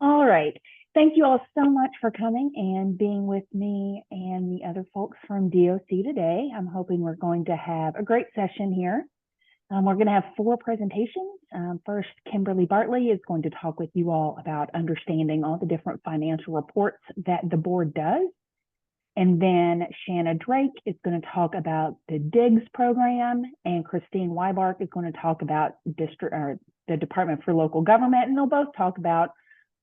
All right. Thank you all so much for coming and being with me and the other folks from DOC today. I'm hoping we're going to have a great session here. We're going to have four presentations. First, Kimberly Bartley is going to talk with you all about understanding all the different financial reports that the board does. And then Shanna Drake is going to talk about the DIGS program, and Christine Weibark is going to talk about the Department for Local Government, and they'll both talk about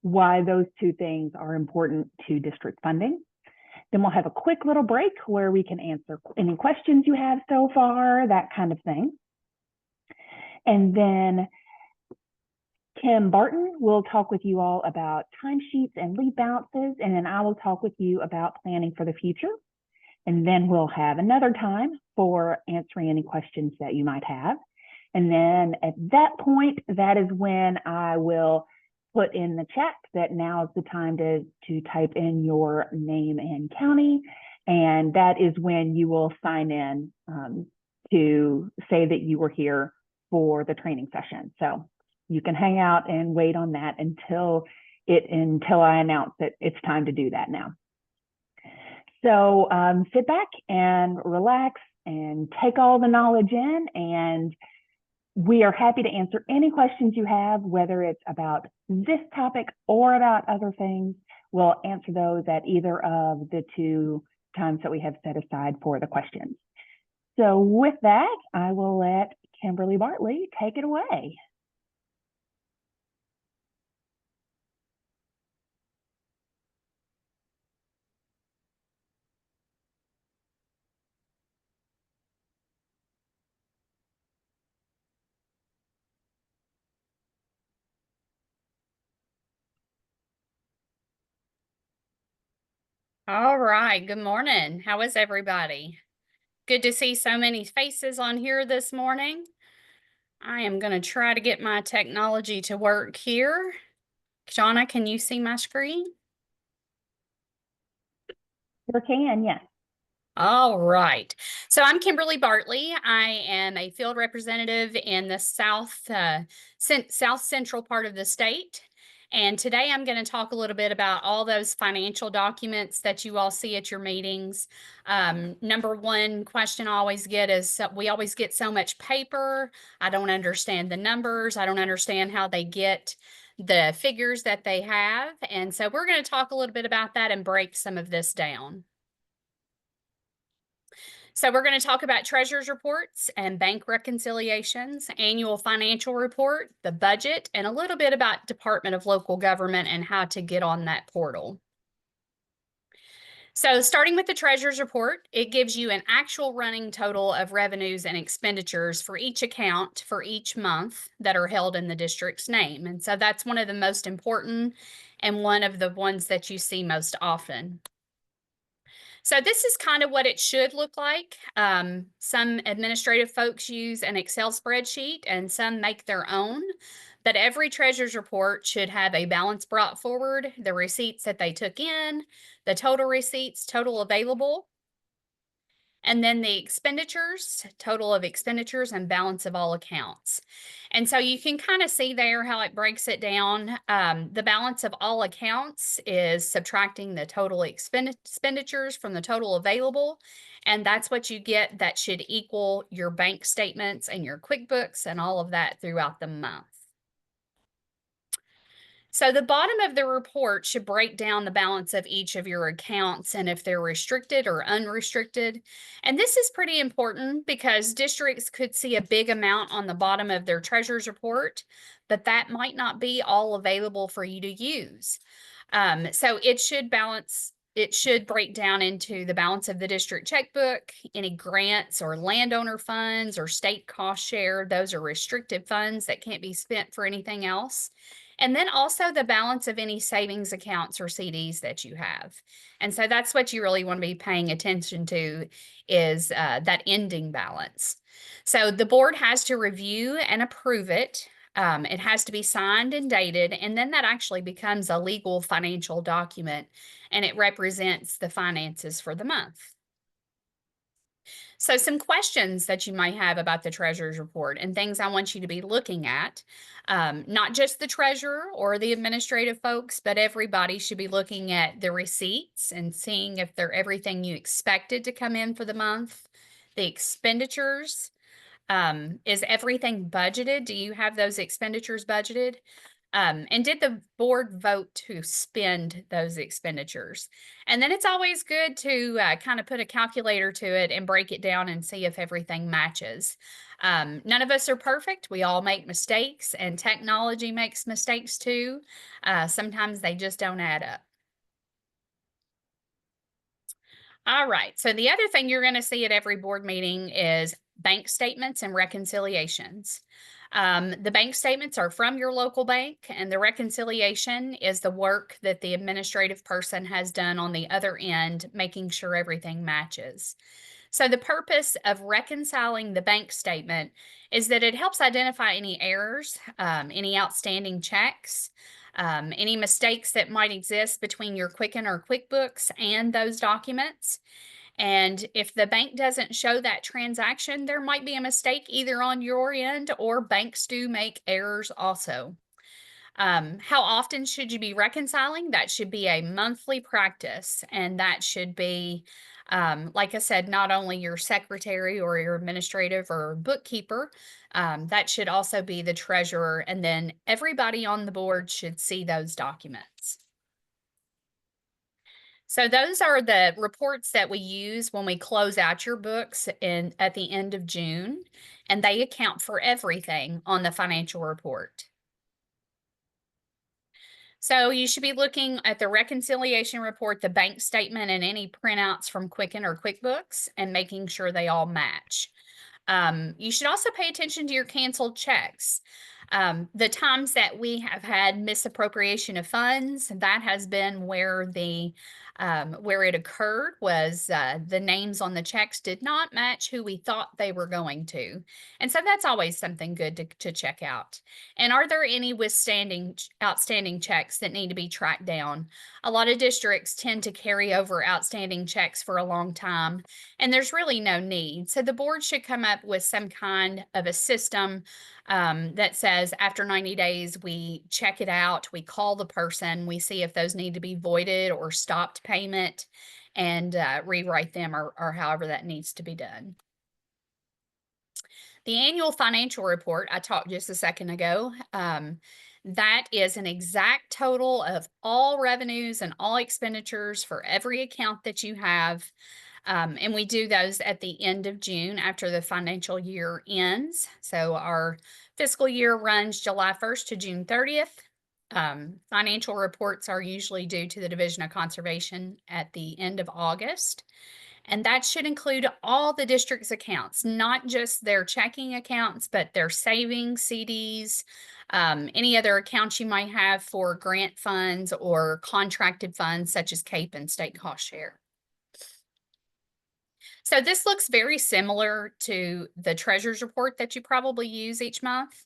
why those two things are important to district funding. Then we'll have a quick little break where we can answer any questions you have so far, that kind of thing. And then Kim Barton will talk with you all about timesheets and leave balances, and then I will talk with you about planning for the future. And then we'll have another time for answering any questions that you might have. And then at that point, that is when I will put in the chat that now is the time to type in your name and county. And that is when you will sign in to say that you were here for the training session. So you can hang out and wait on that until I announce that it's time to do that now. So sit back and relax and take all the knowledge in, and we are happy to answer any questions you have, whether it's about this topic or about other things. We'll answer those at either of the two times that we have set aside for the questions. So with that, I will let Kimberly Bartley take it away. All right. Good morning. How is everybody? Good to see so many faces on here this morning. I am going to try to get my technology to work here. Shauna, can you see my screen? Sure can, yes. All right. So I'm Kimberly Bartley. I am a field representative in the South Central part of the state. And today I'm going to talk a little bit about all those financial documents that you all see at your meetings. Number one question I always get is we always get so much paper. I don't understand the numbers. I don't understand how they get the figures that they have. And so we're going to talk a little bit about that and break some of this down. So we're going to talk about treasurer's reports and bank reconciliations, annual financial report, the budget, and a little bit about Department of Local Government and how to get on that portal. So starting with the treasurer's report, it gives you an actual running total of revenues and expenditures for each account for each month that are held in the district's name. And so that's one of the most important and one of the ones that you see most often. So this is kind of what it should look like. Some administrative folks use an Excel spreadsheet and some make their own, but every treasurer's report should have a balance brought forward, the receipts that they took in, the total receipts, total available, and then the expenditures, total of expenditures and balance of all accounts. And so you can kind of see there how it breaks it down. The balance of all accounts is subtracting the total expenditures from the total available. And that's what you get that should equal your bank statements and your QuickBooks and all of that throughout the month. So the bottom of the report should break down the balance of each of your accounts and if they're restricted or unrestricted. And this is pretty important because districts could see a big amount on the bottom of their treasurer's report, but that might not be all available for you to use. So it should break down into the balance of the district checkbook, any grants or landowner funds or state cost share. Those are restricted funds that can't be spent for anything else. And then also the balance of any savings accounts or CDs that you have. And so that's what you really want to be paying attention to is that ending balance. So the board has to review and approve it. It has to be signed and dated, and then that actually becomes a legal financial document, and it represents the finances for the month. So some questions that you might have about the treasurer's report and things I want you to be looking at, not just the treasurer or the administrative folks, but everybody should be looking at the receipts and seeing if they're everything you expected to come in for the month. The expenditures, is everything budgeted? Do you have those expenditures budgeted? And did the board vote to spend those expenditures? And then it's always good to kind of put a calculator to it and break it down and see if everything matches. None of us are perfect. We all make mistakes, and technology makes mistakes too. Sometimes they just don't add up. All right. So the other thing you're going to see at every board meeting is bank statements and reconciliations. The bank statements are from your local bank, and the reconciliation is the work that the administrative person has done on the other end, making sure everything matches. So the purpose of reconciling the bank statement is that it helps identify any errors, any outstanding checks, any mistakes that might exist between your Quicken or QuickBooks and those documents. And if the bank doesn't show that transaction, there might be a mistake either on your end, or banks do make errors also. How often should you be reconciling? That should be a monthly practice, and that should be, like I said, not only your secretary or your administrative or bookkeeper, that should also be the treasurer, and then everybody on the board should see those documents. So those are the reports that we use when we close out your books at the end of June, and they account for everything on the financial report. So you should be looking at the reconciliation report, the bank statement, and any printouts from Quicken or QuickBooks, and making sure they all match. You should also pay attention to your canceled checks. The times that we have had misappropriation of funds, that has been where where it occurred was the names on the checks did not match who we thought they were going to. And so that's always something good to check out. And are there any outstanding checks that need to be tracked down? A lot of districts tend to carry over outstanding checks for a long time, and there's really no need. So the board should come up with some kind of a system that says after 90 days, we check it out, we call the person, we see if those need to be voided or stopped payment, and rewrite them, or however that needs to be done. The annual financial report, I talked just a second ago, that is an exact total of all revenues and all expenditures for every account that you have. And we do those at the end of June after the financial year ends. So our fiscal year runs July 1st to June 30th. Financial reports are usually due to the Division of Conservation at the end of August. And that should include all the district's accounts, not just their checking accounts, but their savings, CDs, any other accounts you might have for grant funds or contracted funds such as CAPE and state cost share. So this looks very similar to the treasurer's report that you probably use each month.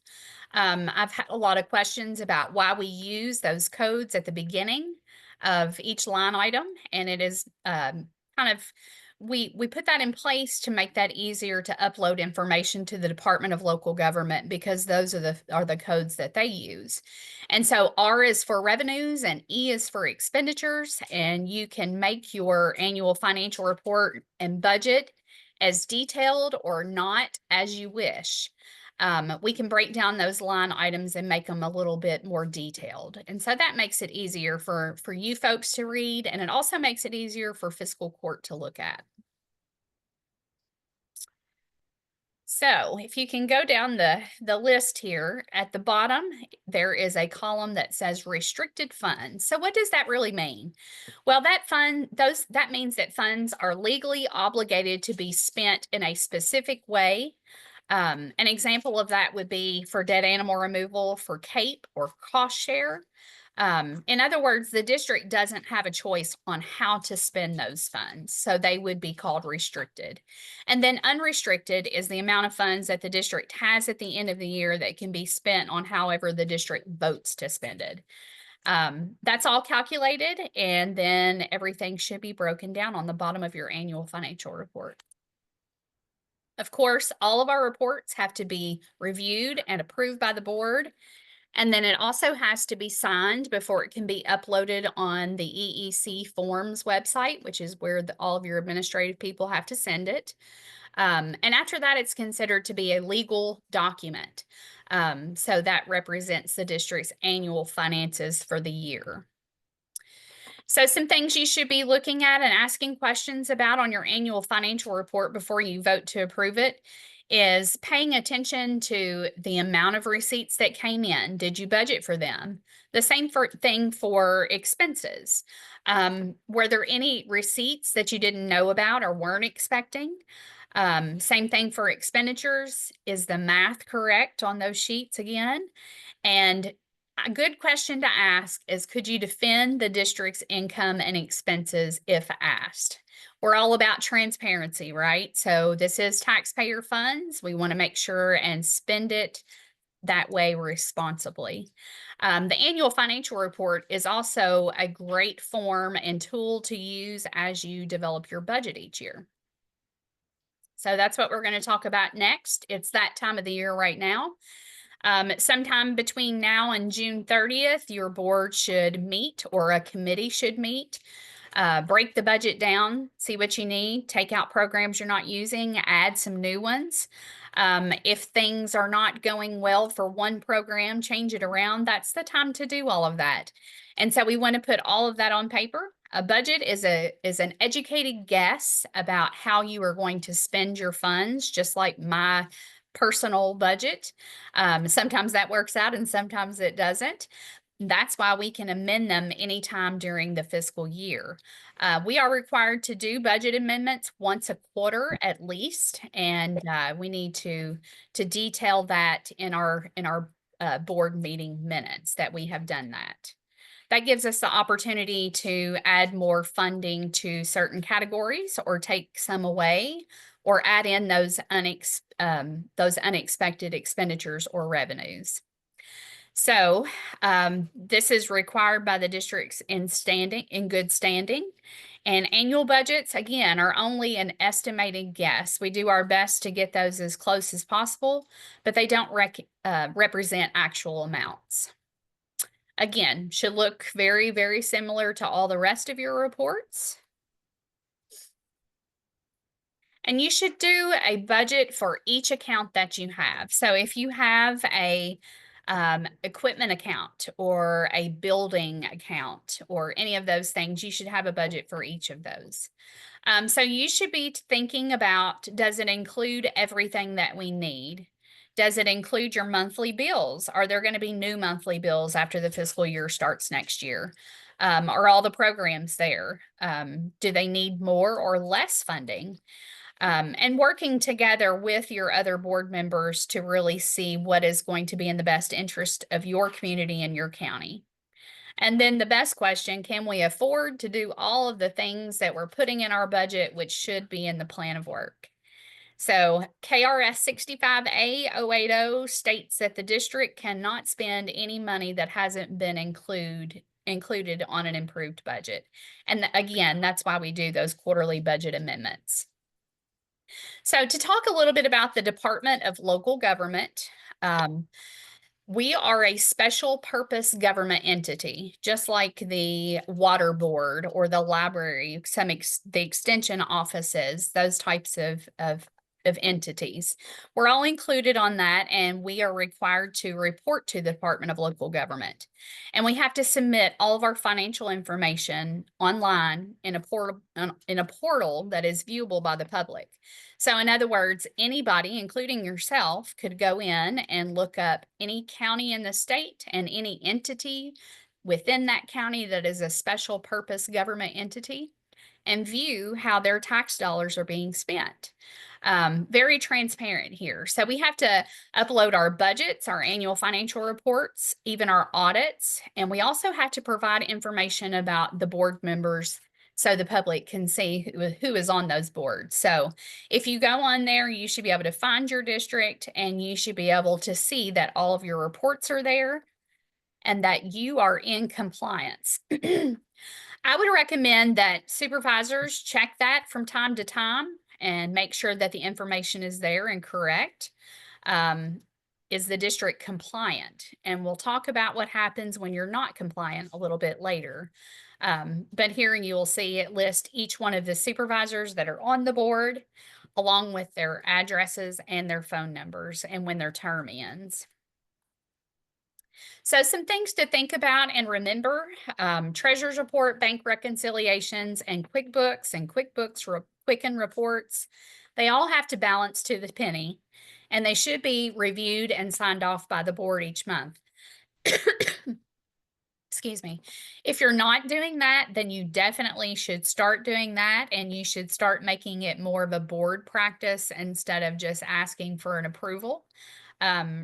I've had a lot of questions about why we use those codes at the beginning of each line item, and it is kind of we put that in place to make that easier to upload information to the Department of Local Government, because those are the codes that they use. And so R is for revenues and E is for expenditures, and you can make your annual financial report and budget as detailed or not as you wish. We can break down those line items and make them a little bit more detailed. And so that makes it easier for you folks to read, and it also makes it easier for fiscal court to look at. So if you can go down the list here, at the bottom, there is a column that says restricted funds. So what does that really mean? Well, that means that funds are legally obligated to be spent in a specific way. An example of that would be for dead animal removal, for CAPE or cost share. In other words, the district doesn't have a choice on how to spend those funds, so they would be called restricted. And then unrestricted is the amount of funds that the district has at the end of the year that can be spent on however the district votes to spend it. That's all calculated, and then everything should be broken down on the bottom of your annual financial report. Of course, all of our reports have to be reviewed and approved by the board. And then it also has to be signed before it can be uploaded on the EEC forms website, which is where all of your administrative people have to send it. And after that, it's considered to be a legal document. So that represents the district's annual finances for the year. So some things you should be looking at and asking questions about on your annual financial report before you vote to approve it is paying attention to the amount of receipts that came in. Did you budget for them? The same thing for expenses. Were there any receipts that you didn't know about or weren't expecting? Same thing for expenditures. Is the math correct on those sheets again? And a good question to ask is, could you defend the district's income and expenses if asked? We're all about transparency, right? So this is taxpayer funds. We want to make sure and spend it that way responsibly. The annual financial report is also a great form and tool to use as you develop your budget each year. So that's what we're going to talk about next. It's that time of the year right now. Sometime between now and June 30th, your board should meet or a committee should meet. Break the budget down, see what you need, take out programs you're not using, add some new ones. If things are not going well for one program, change it around. That's the time to do all of that. And so we want to put all of that on paper. A budget is an educated guess about how you are going to spend your funds, just like my personal budget. Sometimes that works out and sometimes it doesn't. That's why we can amend them anytime during the fiscal year. We are required to do budget amendments once a quarter at least, and we need to detail that in our board meeting minutes that we have done that. That gives us the opportunity to add more funding to certain categories or take some away or add in those unexpected expenditures or revenues. So this is required by the districts in good standing. And annual budgets, again, are only an estimated guess. We do our best to get those as close as possible, but they don't represent actual amounts. Again, should look very, very similar to all the rest of your reports. And you should do a budget for each account that you have. So if you have a equipment account or a building account or any of those things, you should have a budget for each of those. So you should be thinking about, does it include everything that we need? Does it include your monthly bills? Are there going to be new monthly bills after the fiscal year starts next year? Are all the programs there? Do they need more or less funding? And working together with your other board members to really see what is going to be in the best interest of your community and your county. And then the best question, can we afford to do all of the things that we're putting in our budget, which should be in the plan of work? So KRS 65A 080 states that the district cannot spend any money that hasn't been included on an improved budget. And again, that's why we do those quarterly budget amendments. So to talk a little bit about the Department of Local Government, we are a special purpose government entity, just like the water board or the library, the extension offices, those types of entities. We're all included on that, and we are required to report to the Department of Local Government. And we have to submit all of our financial information online in a portal that is viewable by the public. So in other words, anybody, including yourself, could go in and look up any county in the state and any entity within that county that is a special purpose government entity and view how their tax dollars are being spent. Very transparent here. So we have to upload our budgets, our annual financial reports, even our audits, and we also have to provide information about the board members so the public can see who is on those boards. So if you go on there, you should be able to find your district and you should be able to see that all of your reports are there and that you are in compliance. I would recommend that supervisors check that from time to time and make sure that the information is there and correct. Is the district compliant? And we'll talk about what happens when you're not compliant a little bit later. But here you will see it list each one of the supervisors that are on the board, along with their addresses and their phone numbers and when their term ends. So some things to think about and remember: treasurer's report, bank reconciliations, and QuickBooks Quicken reports. They all have to balance to the penny, and they should be reviewed and signed off by the board each month. Excuse me. If you're not doing that, then you definitely should start doing that, and you should start making it more of a board practice instead of just asking for an approval.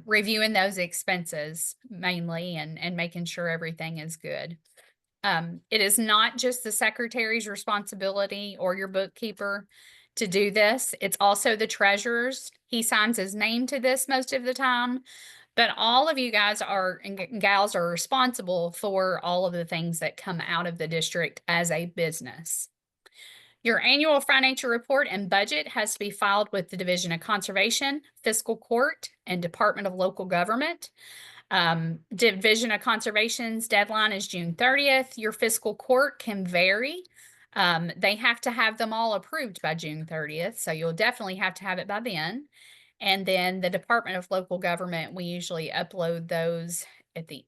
Reviewing those expenses mainly and making sure everything is good. It is not just the secretary's responsibility or your bookkeeper to do this. It's also the treasurer's. He signs his name to this most of the time, but all of you guys are and gals are responsible for all of the things that come out of the district as a business. Your annual financial report and budget has to be filed with the Division of Conservation, Fiscal Court, and Department of Local Government. Division of Conservation's deadline is June 30th. Your fiscal court can vary. They have to have them all approved by June 30th, so you'll definitely have to have it by then. And then the Department of Local Government, we usually upload those at the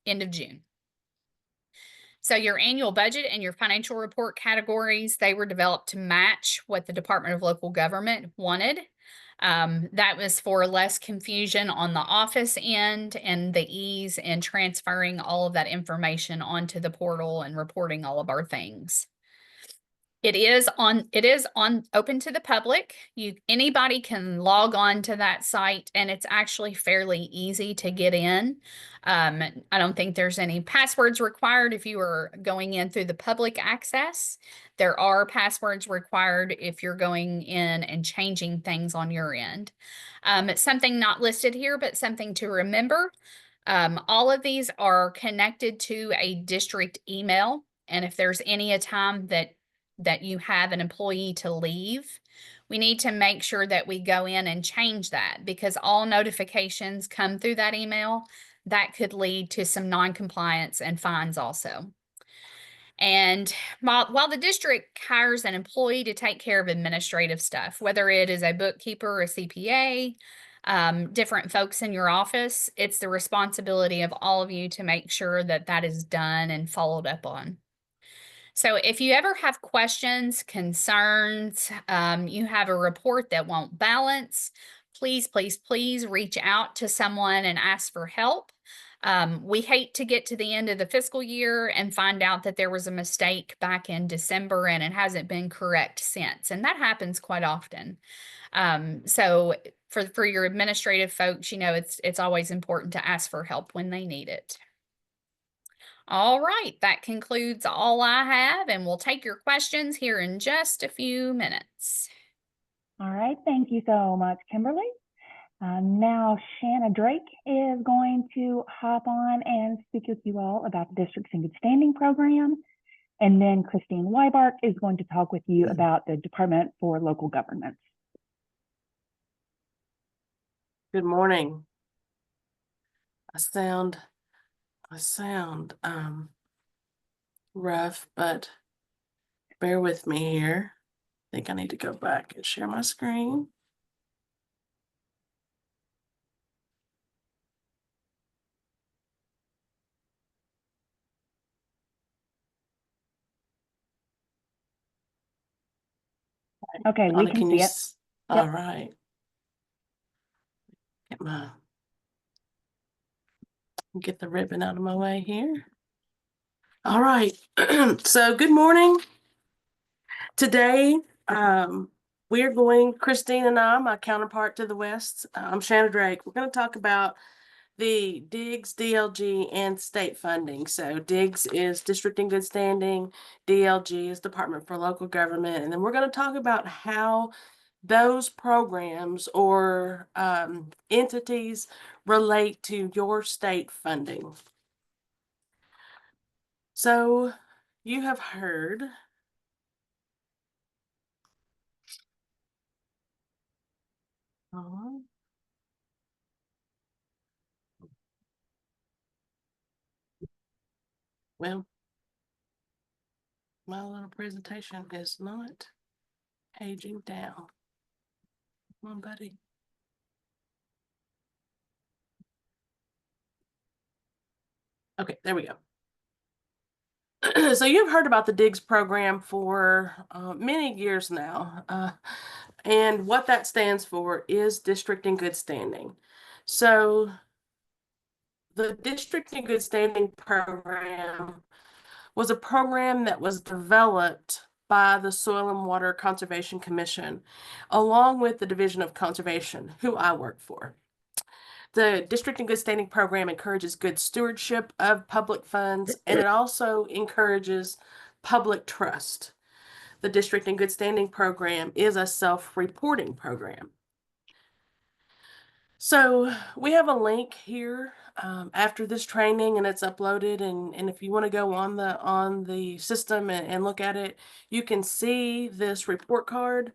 end of June. So your annual budget and your financial report categories, they were developed to match what the Department of Local Government wanted. That was for less confusion on the office end and the ease in transferring all of that information onto the portal and reporting all of our things. It is open to the public. Anybody can log on to that site, and it's actually fairly easy to get in. I don't think there's any passwords required if you are going in through the public access. There are passwords required if you're going in and changing things on your end. It's something not listed here, but something to remember. All of these are connected to a district email, and if there's any time that you have an employee to leave, we need to make sure that we go in and change that, because all notifications come through that email. That could lead to some non-compliance and fines also. And while the district hires an employee to take care of administrative stuff, whether it is a bookkeeper or a CPA, different folks in your office, it's the responsibility of all of you to make sure that that is done and followed up on. So if you ever have questions, concerns, you have a report that won't balance, please, please, please reach out to someone and ask for help. We hate to get to the end of the fiscal year and find out that there was a mistake back in December and it hasn't been correct since. And that happens quite often. So for your administrative folks, it's always important to ask for help when they need it. All right, that concludes all I have, and we'll take your questions here in just a few minutes. All right, thank you so much, Kimberly. Now Shanna Drake is going to hop on and speak with you all about the Districts in Good Standing program. And then Christine Weibark is going to talk with you about the Department for Local Governments. Good morning. I sound rough, but bear with me here. I think I need to go back and share my screen. Okay, we can see it. All right. Get the ribbon out of my way here. All right. So good morning. Today, Christine and I, my counterpart to the west, I'm Shanna Drake. We're going to talk about the DIGS, DLG, and state funding. So DIGS is District in Good Standing, DLG is Department for Local Government, and then we're going to talk about how those programs or entities relate to your state funding. So you have heard Uh-huh. Well, my little presentation is not paging down. Come on, buddy. Okay, there we go. So you've heard about the DIGS program for many years now. And what that stands for is District in Good Standing. So the District in Good Standing program was a program that was developed by the Soil and Water Conservation Commission, along with the Division of Conservation, who I work for. The District in Good Standing program encourages good stewardship of public funds, and it also encourages public trust. The District in Good Standing program is a self-reporting program. So we have a link here after this training, and it's uploaded. And if you want to go on the system and look at it, you can see this report card.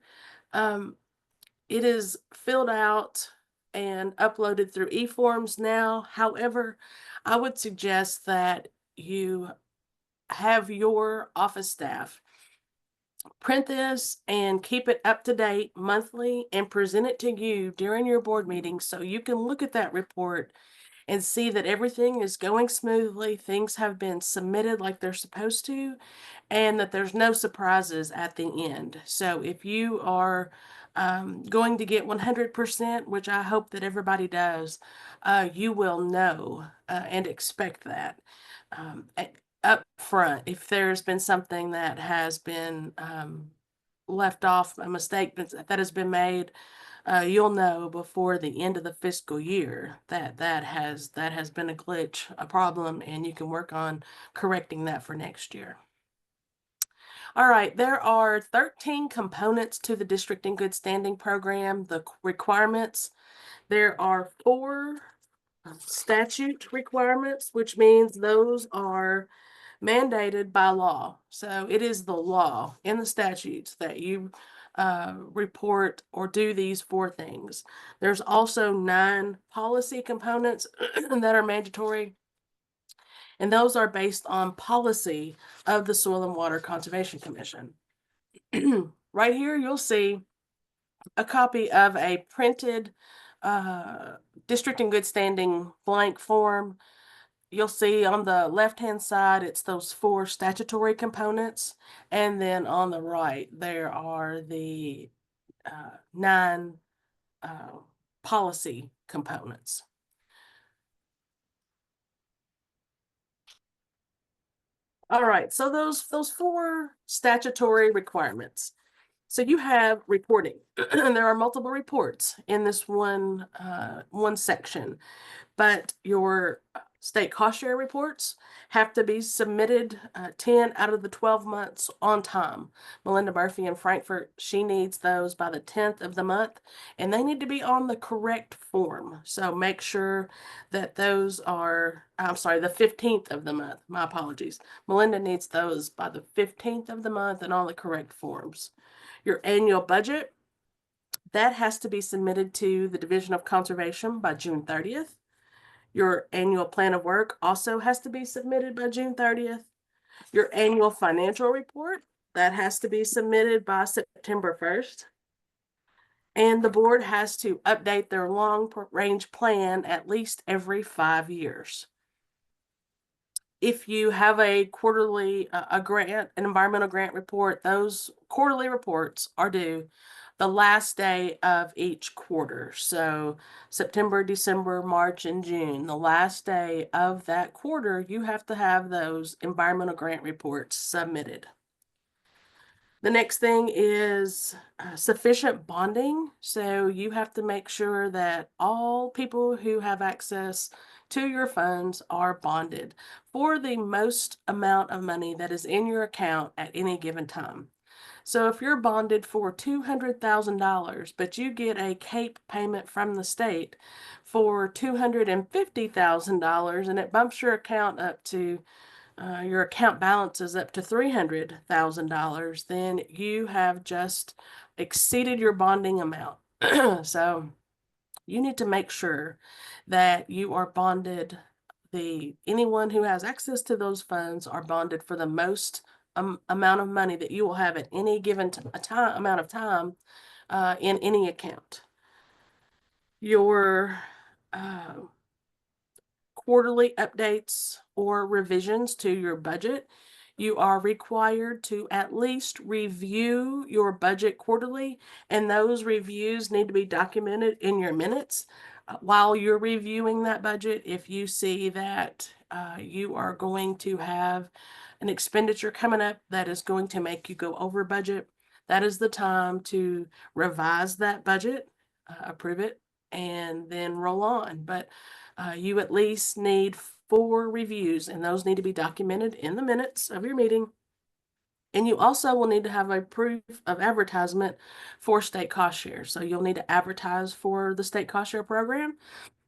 It is filled out and uploaded through eForms now. However, I would suggest that you have your office staff print this and keep it up to date monthly and present it to you during your board meeting so you can look at that report and see that everything is going smoothly, things have been submitted like they're supposed to, and that there's no surprises at the end. So if you are going to get 100%, which I hope that everybody does, you will know and expect that. Up front, if there's been something that has been left off, a mistake that has been made, you'll know before the end of the fiscal year that has been a glitch, a problem, and you can work on correcting that for next year. All right, there are 13 components to the District in Good Standing program. The requirements, there are 4 statute requirements, which means those are mandated by law. So it is the law in the statutes that you report or do these 4 things. There's also 9 policy components that are mandatory, and those are based on policy of the Soil and Water Conservation Commission. Right here, you'll see a copy of a printed District in Good Standing blank form. You'll see on the left-hand side, it's those 4 statutory components. And then on the right, there are the 9 policy components. All right, so those 4 statutory requirements. So you have reporting. There are multiple reports in this one section, but your state cost share reports have to be submitted 10 out of the 12 months on time. Melinda Murphy in Frankfurt, she needs those by the 10th of the month, and they need to be on the correct form. So make sure that those are, I'm sorry, the 15th of the month. My apologies. Melinda needs those by the 15th of the month and on the correct forms. Your annual budget, that has to be submitted to the Division of Conservation by June 30th. Your annual plan of work also has to be submitted by June 30th. Your annual financial report, that has to be submitted by September 1st. And the board has to update their long-range plan at least every 5 years. If you have a quarterly, an environmental grant report, those quarterly reports are due the last day of each quarter. So September, December, March, and June, the last day of that quarter, you have to have those environmental grant reports submitted. The next thing is sufficient bonding. So you have to make sure that all people who have access to your funds are bonded for the most amount of money that is in your account at any given time. So if you're bonded for $200,000, but you get a CAPE payment from the state for $250,000 and it bumps your account up to your account balance is up to $300,000, then you have just exceeded your bonding amount. So you need to make sure that you are bonded. Anyone who has access to those funds are bonded for the most amount of money that you will have at any given amount of time in any account. Your quarterly updates or revisions to your budget, you are required to at least review your budget quarterly, and those reviews need to be documented in your minutes. While you're reviewing that budget, if you see that you are going to have an expenditure coming up that is going to make you go over budget, that is the time to revise that budget, approve it, and then roll on. But you at least need 4 reviews, and those need to be documented in the minutes of your meeting. And you also will need to have a proof of advertisement for state cost share. So you'll need to advertise for the state cost share program.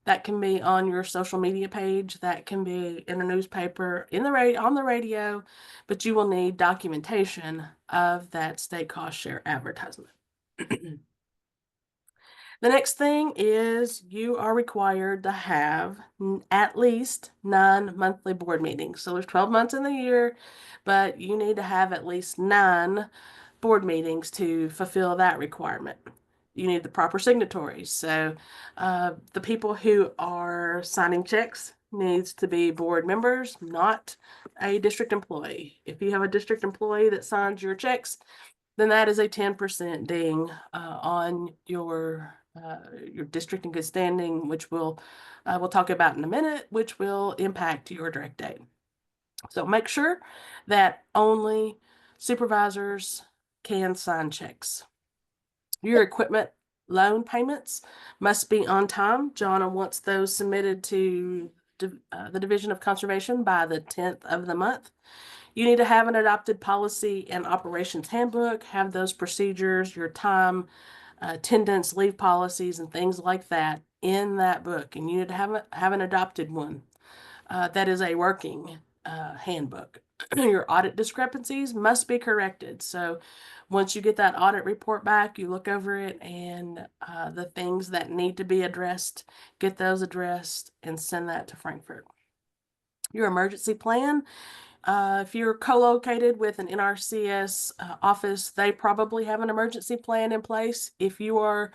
That can be on your social media page, that can be in a newspaper, on the radio, but you will need documentation of that state cost share advertisement. The next thing is you are required to have at least 9 monthly board meetings. So there's 12 months in the year, but you need to have at least 9 board meetings to fulfill that requirement. You need the proper signatories. So the people who are signing checks needs to be board members, not a district employee. If you have a district employee that signs your checks, then that is a 10% ding on your district in good standing, which we'll talk about in a minute, which will impact your direct date. So make sure that only supervisors can sign checks. Your equipment loan payments must be on time. Jonna wants those submitted to the Division of Conservation by the 10th of the month. You need to have an adopted policy and operations handbook, have those procedures, your time, attendance, leave policies, and things like that in that book. And you need to have an adopted one that is a working handbook. Your audit discrepancies must be corrected. So once you get that audit report back, you look over it, and the things that need to be addressed, get those addressed and send that to Frankfurt. Your emergency plan. If you're co-located with an NRCS office, they probably have an emergency plan in place. If you are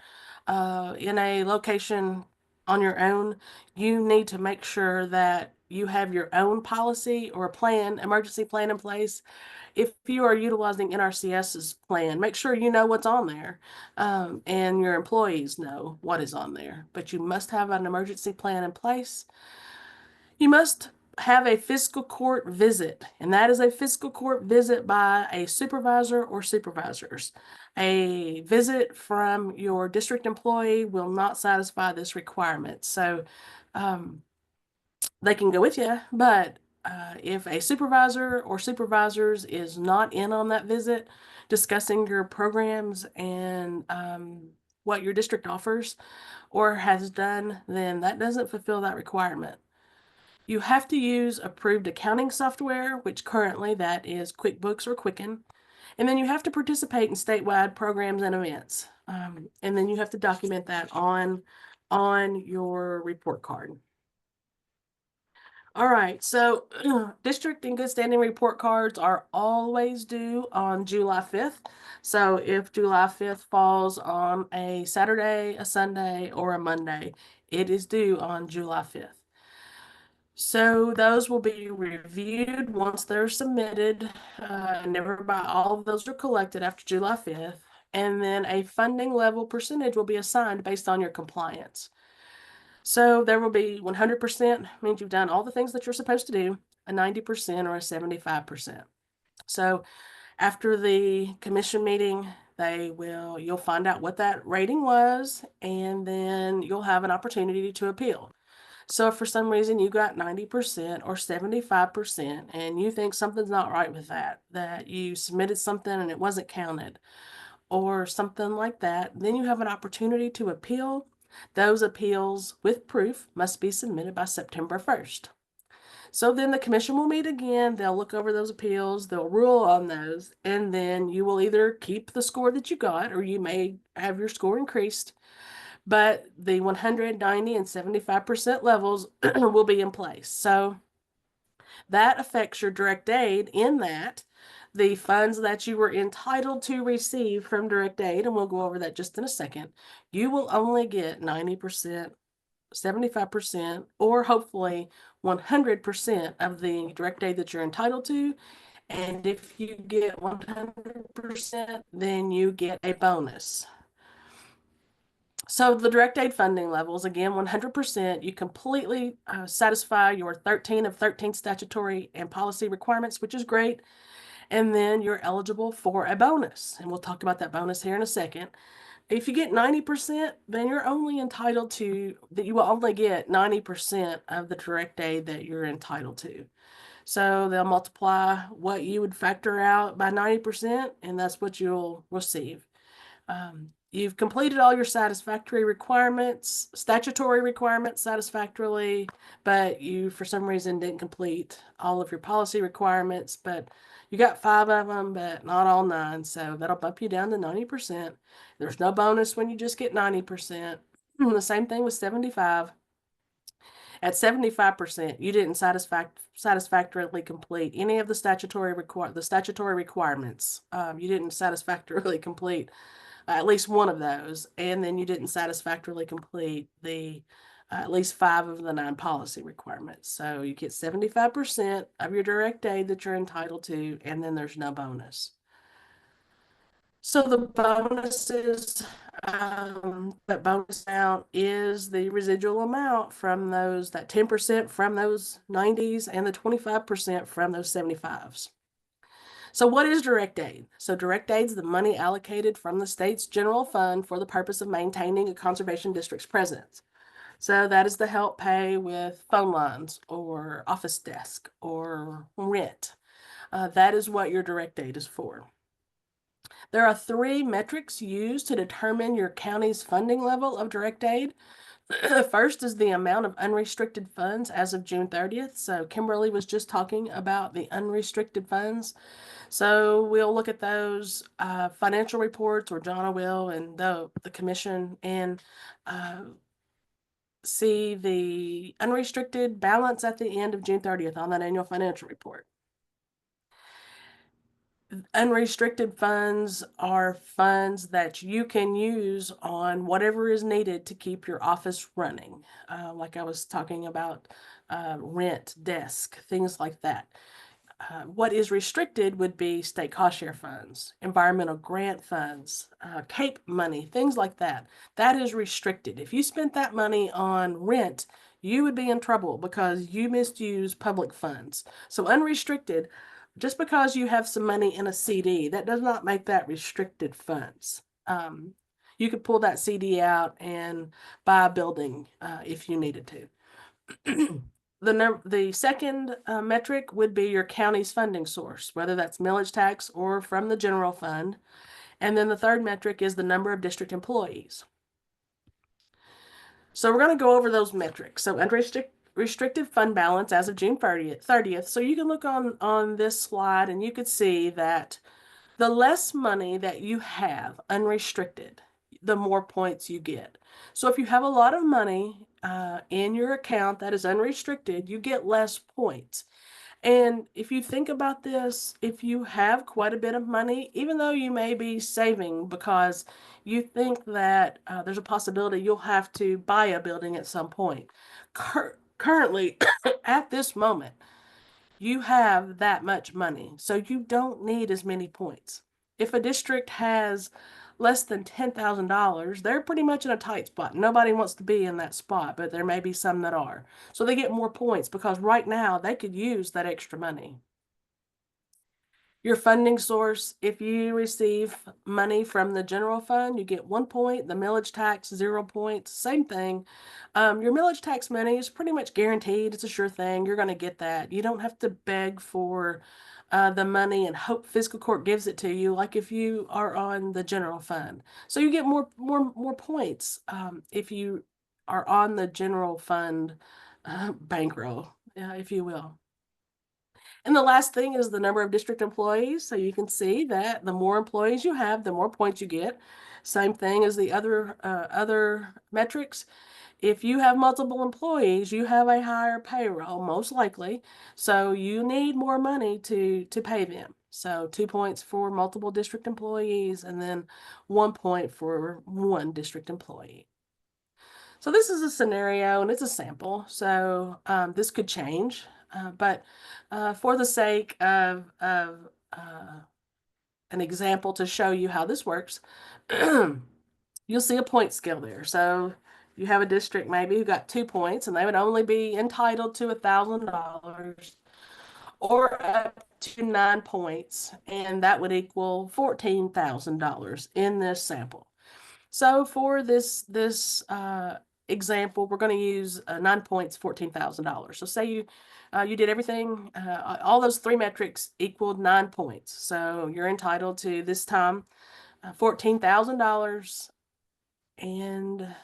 in a location on your own, you need to make sure that you have your own policy or plan, emergency plan in place. If you are utilizing NRCS's plan, make sure you know what's on there, and your employees know what is on there. But you must have an emergency plan in place. You must have a fiscal court visit, and that is a fiscal court visit by a supervisor or supervisors. A visit from your district employee will not satisfy this requirement. So they can go with you, but if a supervisor or supervisors is not in on that visit, discussing your programs and what your district offers or has done, then that doesn't fulfill that requirement. You have to use approved accounting software, which currently that is QuickBooks or Quicken. And then you have to participate in statewide programs and events. And then you have to document that on your report card. All right, so district in good standing report cards are always due on July 5th. So if July 5th falls on a Saturday, a Sunday, or a Monday, it is due on July 5th. So those will be reviewed once they're submitted, and everybody, all of those are collected after July 5th, and then a funding level percentage will be assigned based on your compliance. So there will be 100% means you've done all the things that you're supposed to do, a 90% or a 75%. So after the commission meeting, you'll find out what that rating was, and then you'll have an opportunity to appeal. So if for some reason you got 90% or 75% and you think something's not right with that you submitted something and it wasn't counted or something like that, then you have an opportunity to appeal. Those appeals with proof must be submitted by September 1st. So then the commission will meet again, they'll look over those appeals, they'll rule on those, and then you will either keep the score that you got or you may have your score increased. but the 100, 90, and 75% levels will be in place. So that affects your direct aid in that the funds that you were entitled to receive from direct aid, and we'll go over that just in a second, you will only get 90%, 75%, or hopefully 100% of the direct aid that you're entitled to. And if you get 100%, then you get a bonus. So the direct aid funding levels, again, 100%, you completely satisfy your 13 of 13 statutory and policy requirements, which is great. And then you're eligible for a bonus. And we'll talk about that bonus here in a second. If you get 90%, then you're only entitled to, that you will only get 90% of the direct aid that you're entitled to. So they'll multiply what you would factor out by 90%, and that's what you'll receive. You've completed all your satisfactory requirements, statutory requirements satisfactorily, but you, for some reason, didn't complete all of your policy requirements, but you got 5 of them, but not all 9. So that'll bump you down to 90%. There's no bonus when you just get 90%. The same thing with 75. At 75%, you didn't satisfactorily complete any of the statutory requirements. You didn't satisfactorily complete at least one of those, and then you didn't satisfactorily complete the at least 5 of the 9 policy requirements. So you get 75% of your direct aid that you're entitled to, and then there's no bonus. So the bonuses, that bonus amount is the residual amount from those, that 10% from those 90s and the 25% from those 75s. So what is direct aid? So direct aid is the money allocated from the state's general fund for the purpose of maintaining a conservation district's presence. So that is to help pay with phone lines or office desk or rent. That is what your direct aid is for. There are 3 metrics used to determine your county's funding level of direct aid. First is the amount of unrestricted funds as of June 30th. So Kimberly was just talking about the unrestricted funds. So we'll look at those financial reports, or Jonna will, and the commission, and see the unrestricted balance at the end of June 30th on that annual financial report. Unrestricted funds are funds that you can use on whatever is needed to keep your office running. Like I was talking about, rent, desk, things like that. What is restricted would be state cost share funds, environmental grant funds, CAPE money, things like that. That is restricted. If you spent that money on rent, you would be in trouble because you misused public funds. So unrestricted, just because you have some money in a CD, that does not make that restricted funds. You could pull that CD out and buy a building if you needed to. The second metric would be your county's funding source, whether that's millage tax or from the general fund. And then the third metric is the number of district employees. So we're going to go over those metrics. So restricted fund balance as of June 30th. So you can look on this slide and you could see that the less money that you have unrestricted, the more points you get. So if you have a lot of money in your account that is unrestricted, you get less points. And if you think about this, if you have quite a bit of money, even though you may be saving because you think that there's a possibility you'll have to buy a building at some point, currently, at this moment, you have that much money, so you don't need as many points. If a district has less than $10,000, they're pretty much in a tight spot. Nobody wants to be in that spot, but there may be some that are. So they get more points because right now they could use that extra money. Your funding source, if you receive money from the general fund, you get 1 point. The millage tax, 0 points. Same thing. Your millage tax money is pretty much guaranteed. It's a sure thing. You're going to get that. You don't have to beg for the money and hope fiscal court gives it to you, like if you are on the general fund. So you get more points if you are on the general fund bankroll, if you will. And the last thing is the number of district employees. So you can see that the more employees you have, the more points you get. Same thing as the other metrics. If you have multiple employees, you have a higher payroll, most likely. So you need more money to pay them. So 2 points for multiple district employees, and then 1 point for one district employee. So this is a scenario and it's a sample. So this could change, but for the sake of an example to show you how this works, you'll see a point scale there. So you have a district maybe who got 2 points, and they would only be entitled to $1,000 or up to 9 points, and that would equal $14,000 in this sample. So for this example, we're going to use 9 points, $14,000. So say you did everything, all those 3 metrics equaled 9 points. So you're entitled to this time $14,000, and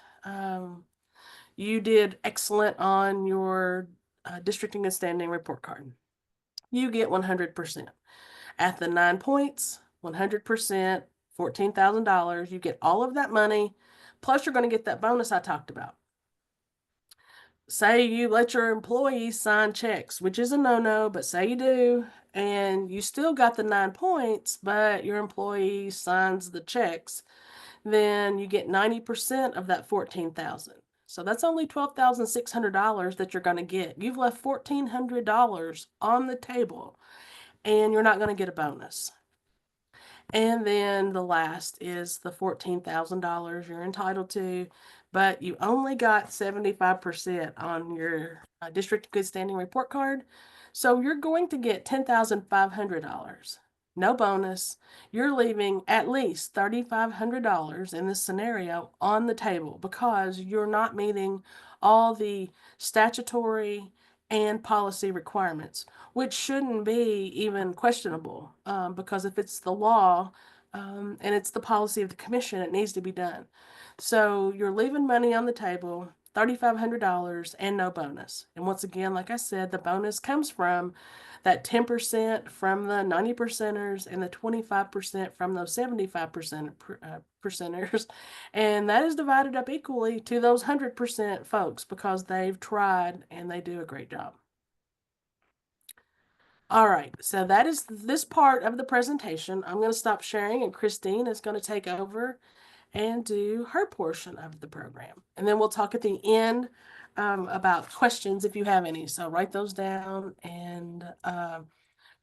you did excellent on your districting and standing report card. You get 100%. At the 9 points, 100%, $14,000. You get all of that money, plus you're going to get that bonus I talked about. Say you let your employees sign checks, which is a no-no, but say you do, and you still got the 9 points, but your employee signs the checks, then you get 90% of that $14,000. So that's only $12,600 that you're going to get. You've left $1,400 on the table, and you're not going to get a bonus. And then the last is the $14,000 you're entitled to, but you only got 75% on your district good standing report card. So you're going to get $10,500. No bonus. You're leaving at least $3,500 in this scenario on the table because you're not meeting all the statutory and policy requirements, which shouldn't be even questionable, because if it's the law and it's the policy of the commission, it needs to be done. So you're leaving money on the table, $3,500 and no bonus. And once again, like I said, the bonus comes from that 10% from the 90 percenters and the 25% from those 75% percenters. And that is divided up equally to those 100% folks because they've tried and they do a great job. All right, so that is this part of the presentation. I'm going to stop sharing, and Christine is going to take over and do her portion of the program. And then we'll talk at the end about questions if you have any. So write those down and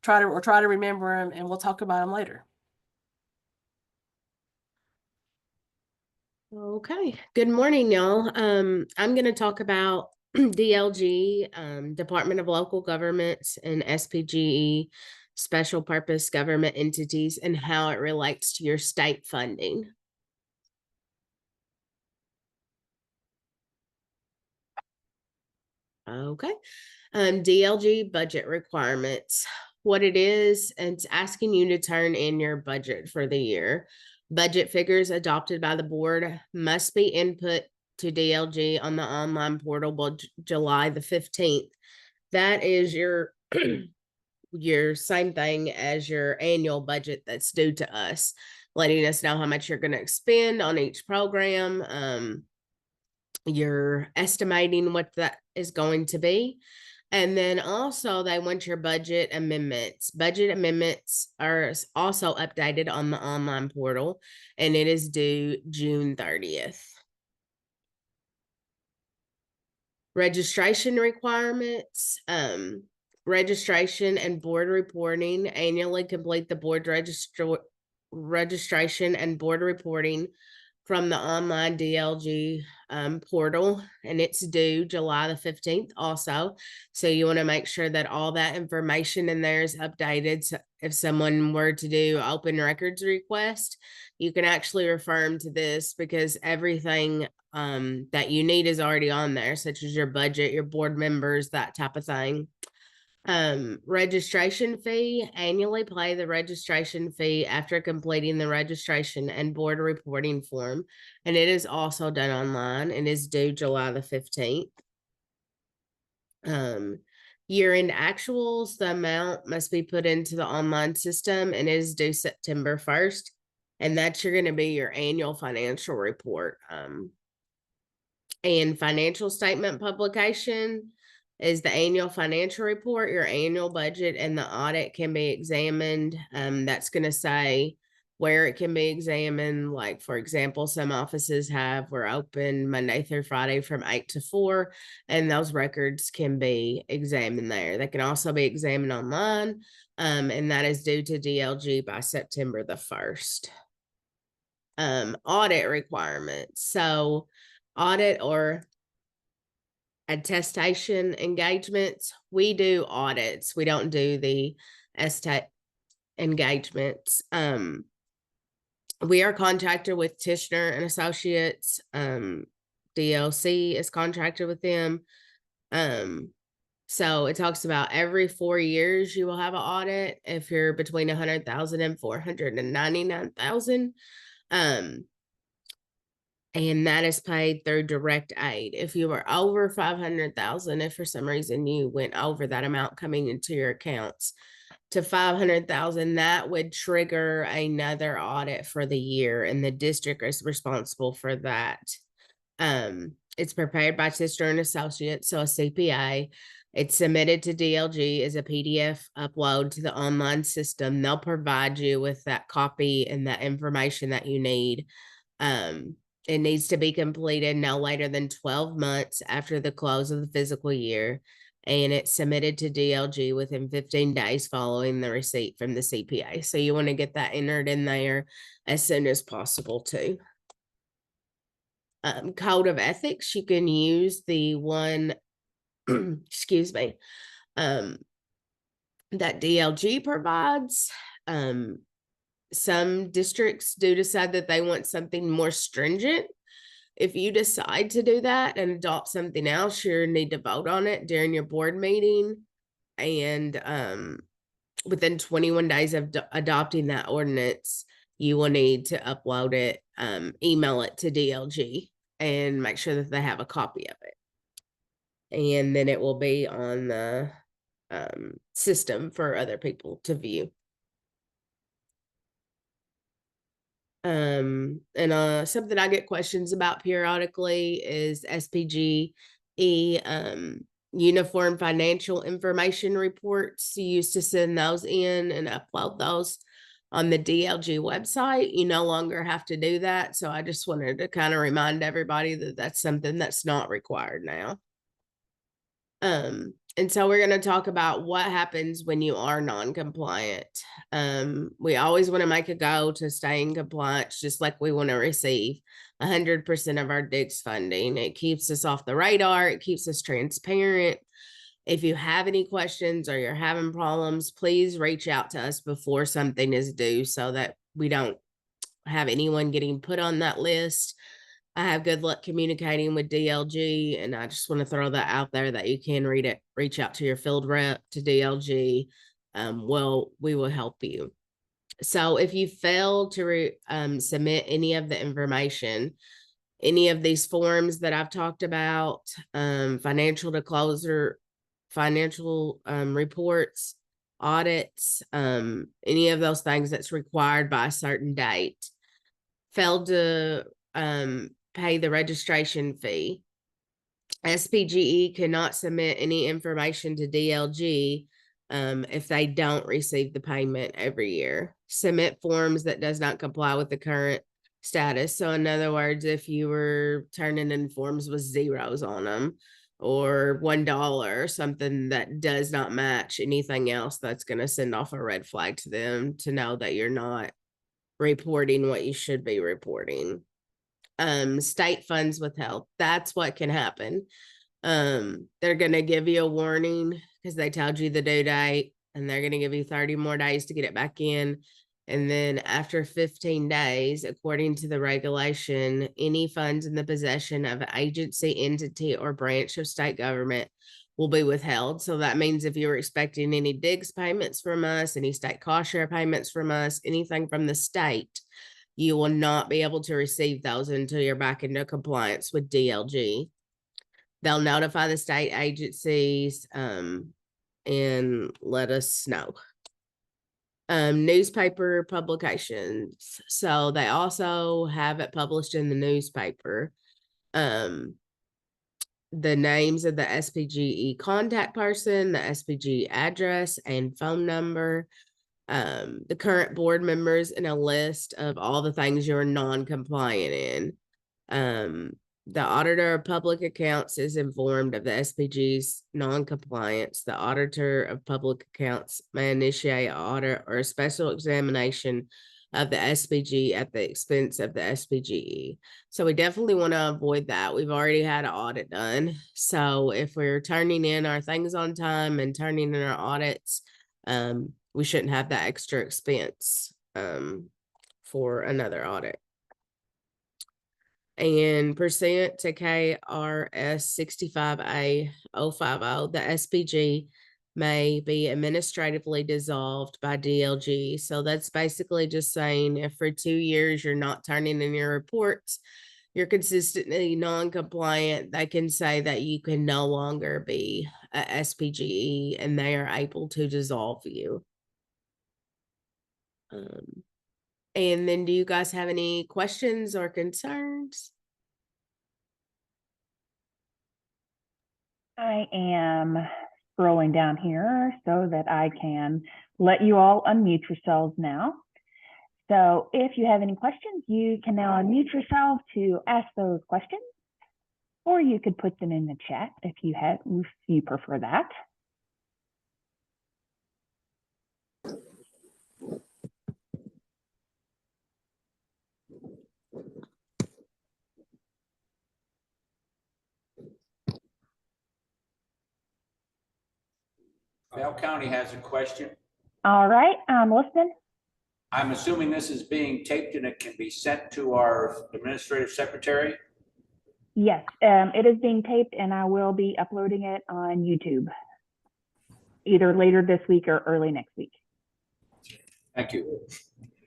try to remember them, and we'll talk about them later. Okay, good morning, y'all. I'm going to talk about DLG, Department of Local Governments, and SPGE, Special Purpose Government Entities, and how it relates to your state funding. Okay, DLG budget requirements. What it is, it's asking you to turn in your budget for the year. Budget figures adopted by the board must be input to DLG on the online portal by July the 15th. That is your your same thing as your annual budget that's due to us, letting us know how much you're going to expend on each program. You're estimating what that is going to be. And then also they want your budget amendments. Budget amendments are also updated on the online portal, and it is due June 30th. Registration requirements, registration and board reporting. Annually complete the board registration and board reporting from the online DLG portal, and it's due July the 15th also. So you want to make sure that all that information in there is updated. So if someone were to do open records request, you can actually refer them to this because everything that you need is already on there, such as your budget, your board members, that type of thing. Registration fee. Annually pay the registration fee after completing the registration and board reporting form, and it is also done online and is due July the 15th. Year-end actuals, the amount must be put into the online system and is due September 1st. And that's going to be your annual financial report. And financial statement publication is the annual financial report, your annual budget, and the audit can be examined. That's going to say where it can be examined. Like, for example, some offices we're open Monday through Friday from 8 to 4, and those records can be examined there. They can also be examined online, and that is due to DLG by September the 1st. Audit requirements. So audit or attestation engagements, we do audits. We don't do the engagements. We are contracted with Tishner and Associates. DLC is contracted with them. So it talks about every 4 years you will have an audit if you're between 100,000 and 499,000. And that is paid through direct aid. If you were over 500,000, if for some reason you went over that amount coming into your accounts to 500,000, that would trigger another audit for the year, and the district is responsible for that. It's prepared by Sister and Associates, so a CPA. It's submitted to DLG as a PDF upload to the online system. They'll provide you with that copy and that information that you need. It needs to be completed no later than 12 months after the close of the fiscal year, and it's submitted to DLG within 15 days following the receipt from the CPA. So you want to get that entered in there as soon as possible too. Code of ethics, you can use the one, excuse me, that DLG provides. Some districts do decide that they want something more stringent. If you decide to do that and adopt something else, you need to vote on it during your board meeting. And within 21 days of adopting that ordinance, you will need to upload it, email it to DLG, and make sure that they have a copy of it. And then it will be on the system for other people to view. And something I get questions about periodically is SPGE, Uniform Financial Information Reports. You used to send those in and upload those on the DLG website. You no longer have to do that. So I just wanted to kind of remind everybody that that's something that's not required now. And so we're going to talk about what happens when you are non-compliant. We always want to make a goal to stay in compliance, just like we want to receive 100% of our DIGS funding. It keeps us off the radar. It keeps us transparent. If you have any questions or you're having problems, please reach out to us before something is due so that we don't have anyone getting put on that list. I have good luck communicating with DLG, and I just want to throw that out there that you can reach out to your field rep, to DLG. Well, we will help you. So if you fail to submit any of the information, any of these forms that I've talked about, financial disclosure, financial reports, audits, any of those things that's required by a certain date, failed to pay the registration fee, SPGE cannot submit any information to DLG if they don't receive the payment every year. Submit forms that does not comply with the current status. So in other words, if you were turning in forms with zeros on them or $1 or something that does not match anything else, that's going to send off a red flag to them to know that you're not reporting what you should be reporting. State funds withheld, that's what can happen. They're going to give you a warning because they told you the due date, and they're going to give you 30 more days to get it back in. And then after 15 days, according to the regulation, any funds in the possession of an agency, entity, or branch of state government will be withheld. So that means if you were expecting any DIGS payments from us, any state cost share payments from us, anything from the state, you will not be able to receive those until you're back into compliance with DLG. They'll notify the state agencies and let us know. Newspaper publications. So they also have it published in the newspaper. The names of the SPGE contact person, the SPG address and phone number, the current board members, and a list of all the things you're non-compliant in. The auditor of public accounts is informed of the SPG's non-compliance. The auditor of public accounts may initiate an audit or a special examination of the SPG at the expense of the SPGE. So we definitely want to avoid that. We've already had an audit done. So if we're turning in our things on time and turning in our audits, we shouldn't have that extra expense for another audit. And pursuant to KRS 65A 050, the SPG may be administratively dissolved by DLG. So that's basically just saying if for 2 years you're not turning in your reports, you're consistently non-compliant, they can say that you can no longer be a SPGE and they are able to dissolve you. And then do you guys have any questions or concerns? I am scrolling down here so that I can let you all unmute yourselves now. So if you have any questions, you can now unmute yourself to ask those questions, or you could put them in the chat if you prefer that. Val County has a question. All right, I'm listening. I'm assuming this is being taped and it can be sent to our administrative secretary? Yes, it is being taped and I will be uploading it on YouTube, either later this week or early next week. Thank you.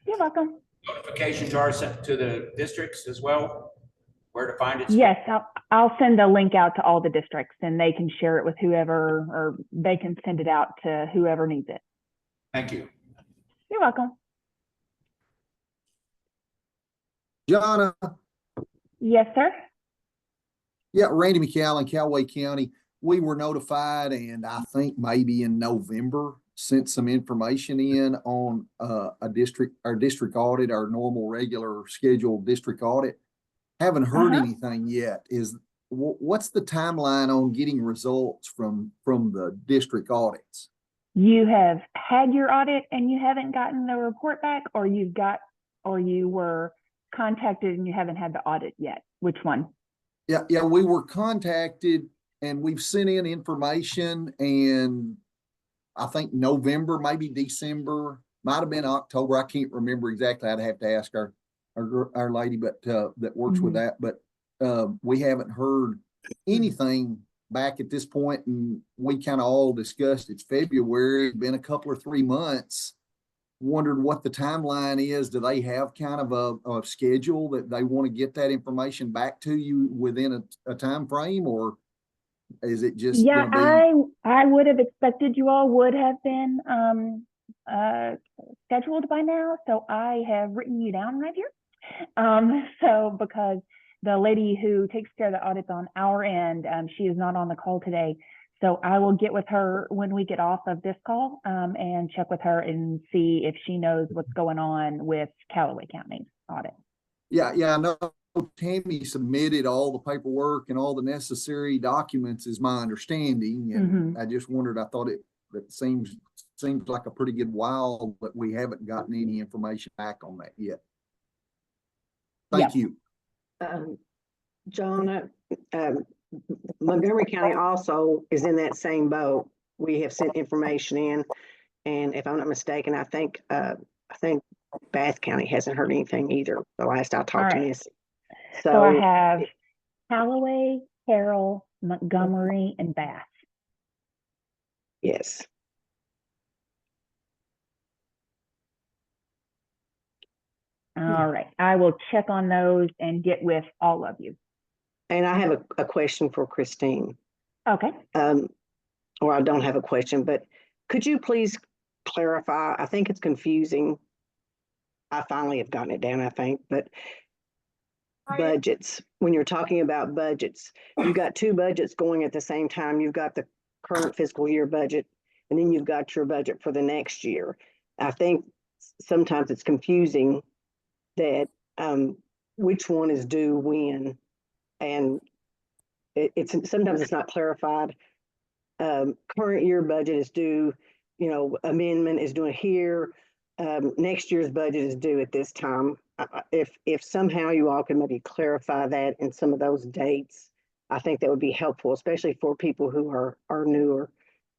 You're welcome. Notifications are sent to the districts as well? Where to find it? Yes, I'll send a link out to all the districts and they can share it with whoever, or they can send it out to whoever needs it. Thank you. You're welcome. Jonna. Yes, sir. Yeah, Randy McAllen, Callaway County. We were notified, and I think maybe in November sent some information in on our district audit, our normal, regular, scheduled district audit. Haven't heard anything yet. What's the timeline on getting results from the district audits? You have had your audit and you haven't gotten the report back, or you were contacted and you haven't had the audit yet? Which one? Yeah, we were contacted and we've sent in information, and I think November, maybe December, might have been October. I can't remember exactly. I'd have to ask our lady, but that works with that. But we haven't heard anything back at this point, and we kind of all discussed it's February, been a couple or 3 months. Wondered what the timeline is. Do they have kind of a schedule that they want to get that information back to you within a time frame, or is it just I would have expected you all would have been scheduled by now, so I have written you down right here. So because the lady who takes care of the audits on our end, she is not on the call today. So I will get with her when we get off of this call and check with her and see if she knows what's going on with Callaway County's audit. Yeah, I know Tammy submitted all the paperwork and all the necessary documents is my understanding. And I just wondered, I thought that seems like a pretty good while, but we haven't gotten any information back on that yet. Thank you. John, Montgomery County also is in that same boat. We have sent information in, and if I'm not mistaken, I think Bath County hasn't heard anything either. The last I talked to Missy. So I have Callaway, Carroll, Montgomery, and Bath. Yes. All right. I will check on those and get with all of you. And I have a question for Christine. Okay. or I don't have a question, but could you please clarify? I think it's confusing. I finally have gotten it down, I think, but budgets, when you're talking about budgets, you got two budgets going at the same time. You've got the current fiscal year budget, and then you've got your budget for the next year. I think sometimes it's confusing that which one is due when, and it's sometimes it's not clarified. Current year budget is due, amendment is due here. Next year's budget is due at this time. If somehow you all can maybe clarify that in some of those dates, I think that would be helpful, especially for people who are newer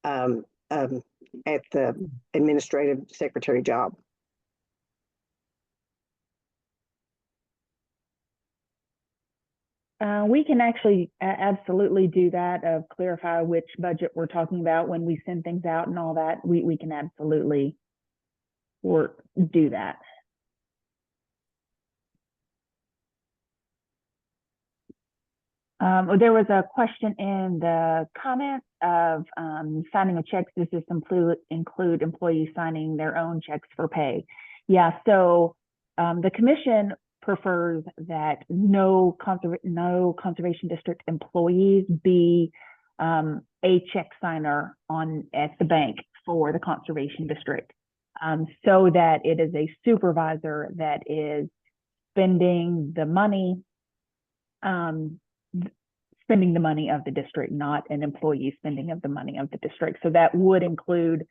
at the administrative secretary job. We can actually absolutely do that, of clarify which budget we're talking about when we send things out and all that. We can absolutely do that. There was a question in the comments of signing of checks. Does this include employees signing their own checks for pay? Yeah, so the commission prefers that no conservation district employees be a check signer at the bank for the conservation district, so that it is a supervisor that is spending the money of the district, not an employee spending of the money of the district. So that would include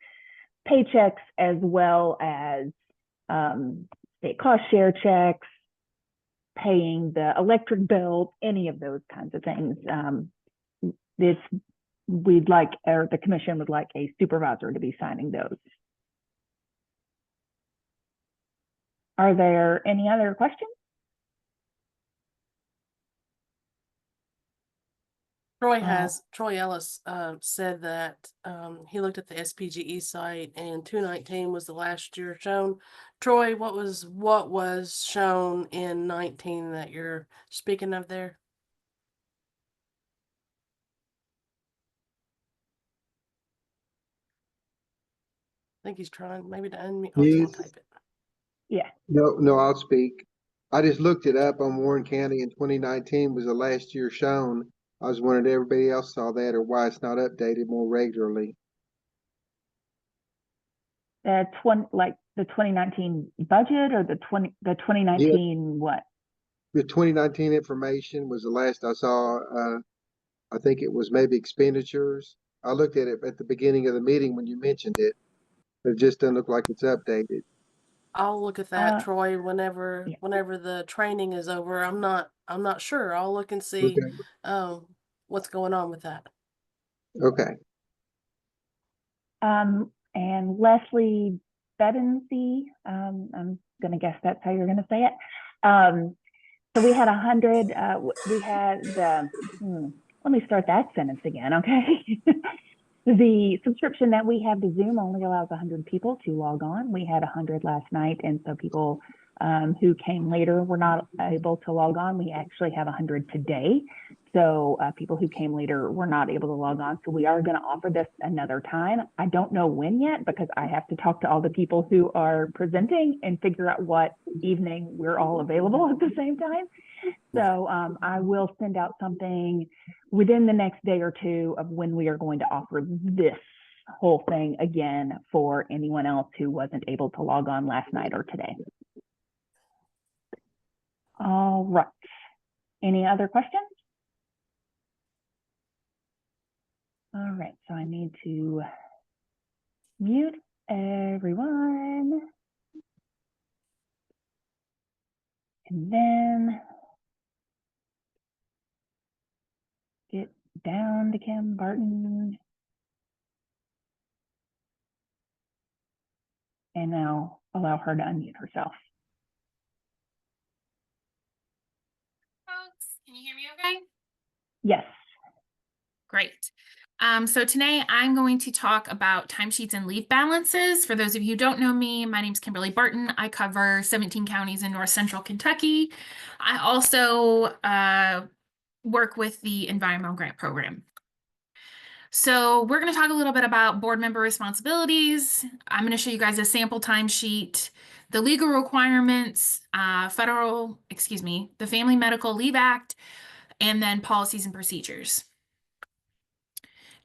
paychecks as well as state cost share checks, paying the electric bill, any of those kinds of things. The commission would like a supervisor to be signing those. Are there any other questions? Troy Ellis said that he looked at the SPGE site and 219 was the last year shown. Troy, what was shown in 19 that you're speaking of there? I think he's trying maybe to unmute. Oh, he's gonna type it. Yeah. No, I'll speak. I just looked it up on Warren County, and 2019 was the last year shown. I was wondering if everybody else saw that or why it's not updated more regularly. The 2019 budget, or the 2019 what? The 2019 information was the last I saw. I think it was maybe expenditures. I looked at it at the beginning of the meeting when you mentioned it. It just doesn't look like it's updated. I'll look at that, Troy, Yeah. whenever the training is over. I'm not sure. I'll look and see what's going on with that. Okay. And Leslie Bedensey, I'm gonna guess that's how you're gonna say it. So we had 100. We had let me start that sentence again, okay? The subscription that we have to Zoom only allows 100 people to log on. We had 100 last night, and so people who came later were not able to log on. We actually have 100 today. So people who came later were not able to log on. So we are going to offer this another time. I don't know when yet, because I have to talk to all the people who are presenting and figure out what evening we're all available at the same time. So I will send out something within the next day or two of when we are going to offer this whole thing again for anyone else who wasn't able to log on last night or today. All right. Any other questions? All right, so I need to mute everyone. And then get down to Kim Barton. And now allow her to unmute herself. Folks, can you hear me okay? Yes. Great. So today I'm going to talk about timesheets and leave balances. For those of you who don't know me, my name is Kimberly Barton. I cover 17 counties in North Central Kentucky. I also work with the Environmental Grant Program. So we're going to talk a little bit about board member responsibilities. I'm going to show you guys a sample timesheet, the legal requirements, the Family Medical Leave Act, and then policies and procedures.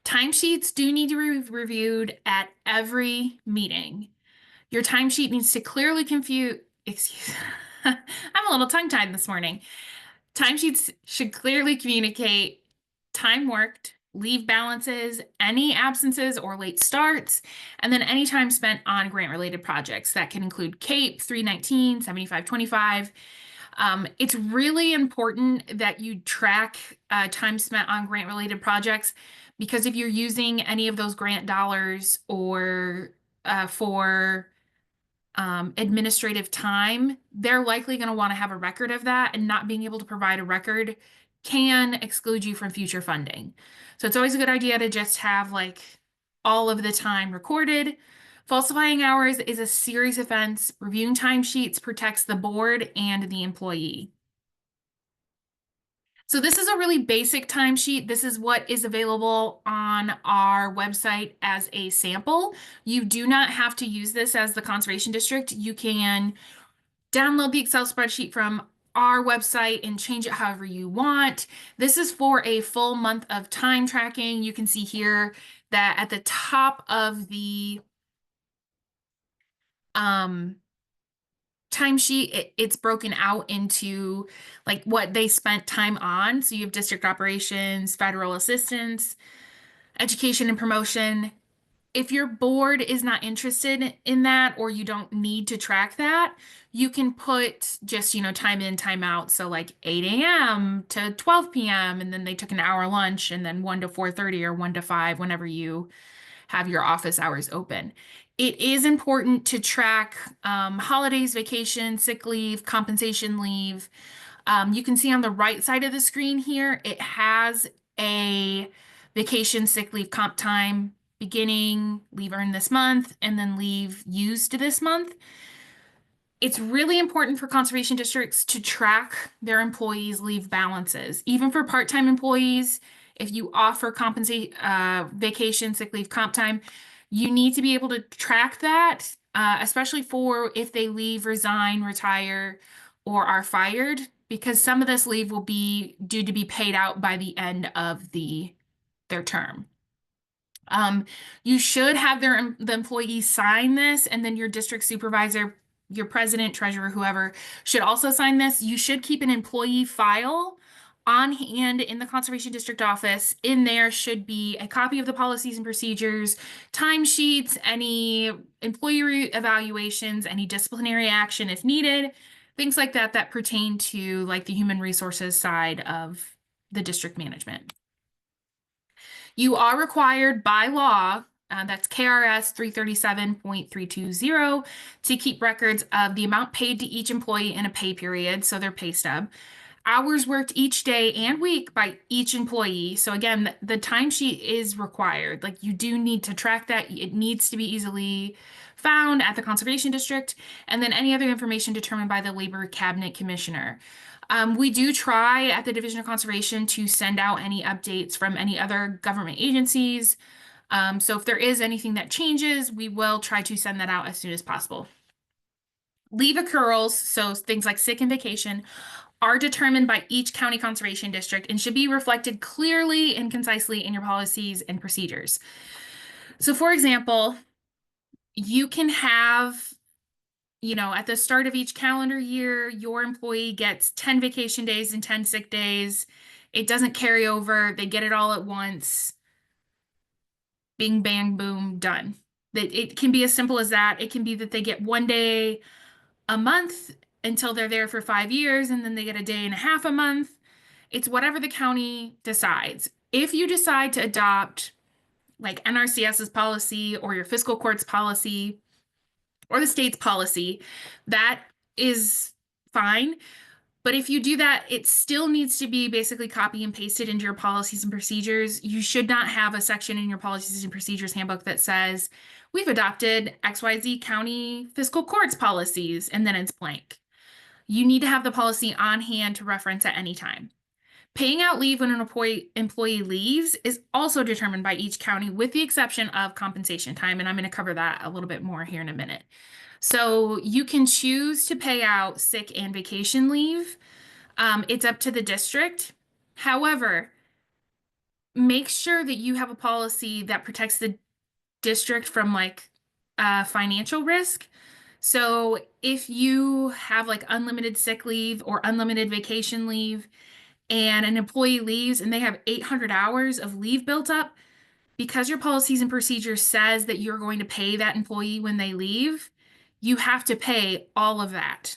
Timesheets do need to be reviewed at every meeting. Your timesheet needs to clearly I'm a little tongue-tied this morning. Timesheets should clearly communicate time worked, leave balances, any absences or late starts, and then any time spent on grant-related projects. That can include CAPE, 319, 7525. It's really important that you track time spent on grant-related projects, because if you're using any of those grant dollars or for administrative time, they're likely going to want to have a record of that, and not being able to provide a record can exclude you from future funding. So it's always a good idea to just have like all of the time recorded. Falsifying hours is a serious offense. Reviewing timesheets protects the board and the employee. So this is a really basic timesheet. This is what is available on our website as a sample. You do not have to use this as the conservation district. You can download the Excel spreadsheet from our website and change it however you want. This is for a full month of time tracking. You can see here that at the top of the timesheet, it's broken out into like what they spent time on. So you have district operations, federal assistance, education and promotion. If your board is not interested in that, or you don't need to track that, you can put just, time in, time out. So like 8 a.m. to 12 p.m. and then they took an hour lunch, and then 1 to 4:30 or 1 to 5 whenever you have your office hours open. It is important to track holidays, vacation, sick leave, compensation leave. You can see on the right side of the screen here, it has a vacation, sick leave, comp time, beginning, leave earned this month, and then leave used this month. It's really important for conservation districts to track their employees' leave balances. Even for part-time employees, if you offer vacation, sick leave, comp time, you need to be able to track that, especially for if they leave, resign, retire, or are fired, because some of this leave will be due to be paid out by the end of their term. You should have the employee sign this, and then your district supervisor, your president, treasurer, whoever should also sign this. You should keep an employee file on hand in the conservation district office. In there should be a copy of the policies and procedures, timesheets, any employee evaluations, any disciplinary action if needed, things like that that pertain to like the human resources side of the district management. You are required by law, that's KRS 337.320, to keep records of the amount paid to each employee in a pay period, so their pay stub, hours worked each day and week by each employee. So again, the timesheet is required. Like, you do need to track that. It needs to be easily found at the conservation district, and then any other information determined by the Labor Cabinet Commissioner. We do try at the Division of Conservation to send out any updates from any other government agencies. So if there is anything that changes, we will try to send that out as soon as possible. Leave accruals, so things like sick and vacation, are determined by each county conservation district and should be reflected clearly and concisely in your policies and procedures. So for example, you can have, at the start of each calendar year, your employee gets 10 vacation days and 10 sick days. It doesn't carry over. They get it all at once. Bing, bang, boom, done. It can be as simple as that. It can be that they get 1 day a month until they're there for 5 years, and then they get a day and a half a month. It's whatever the county decides. If you decide to adopt like NRCS's policy or your fiscal court's policy or the state's policy, that is fine. But if you do that, it still needs to be basically copy and pasted into your policies and procedures. You should not have a section in your policies and procedures handbook that says, we've adopted XYZ county fiscal court's policies, and then it's blank. You need to have the policy on hand to reference at any time. Paying out leave when an employee leaves is also determined by each county with the exception of compensation time. And I'm going to cover that a little bit more here in a minute. So you can choose to pay out sick and vacation leave. It's up to the district. However, make sure that you have a policy that protects the district from like financial risk. So if you have like unlimited sick leave or unlimited vacation leave and an employee leaves and they have 800 hours of leave built up, because your policies and procedures says that you're going to pay that employee when they leave, you have to pay all of that.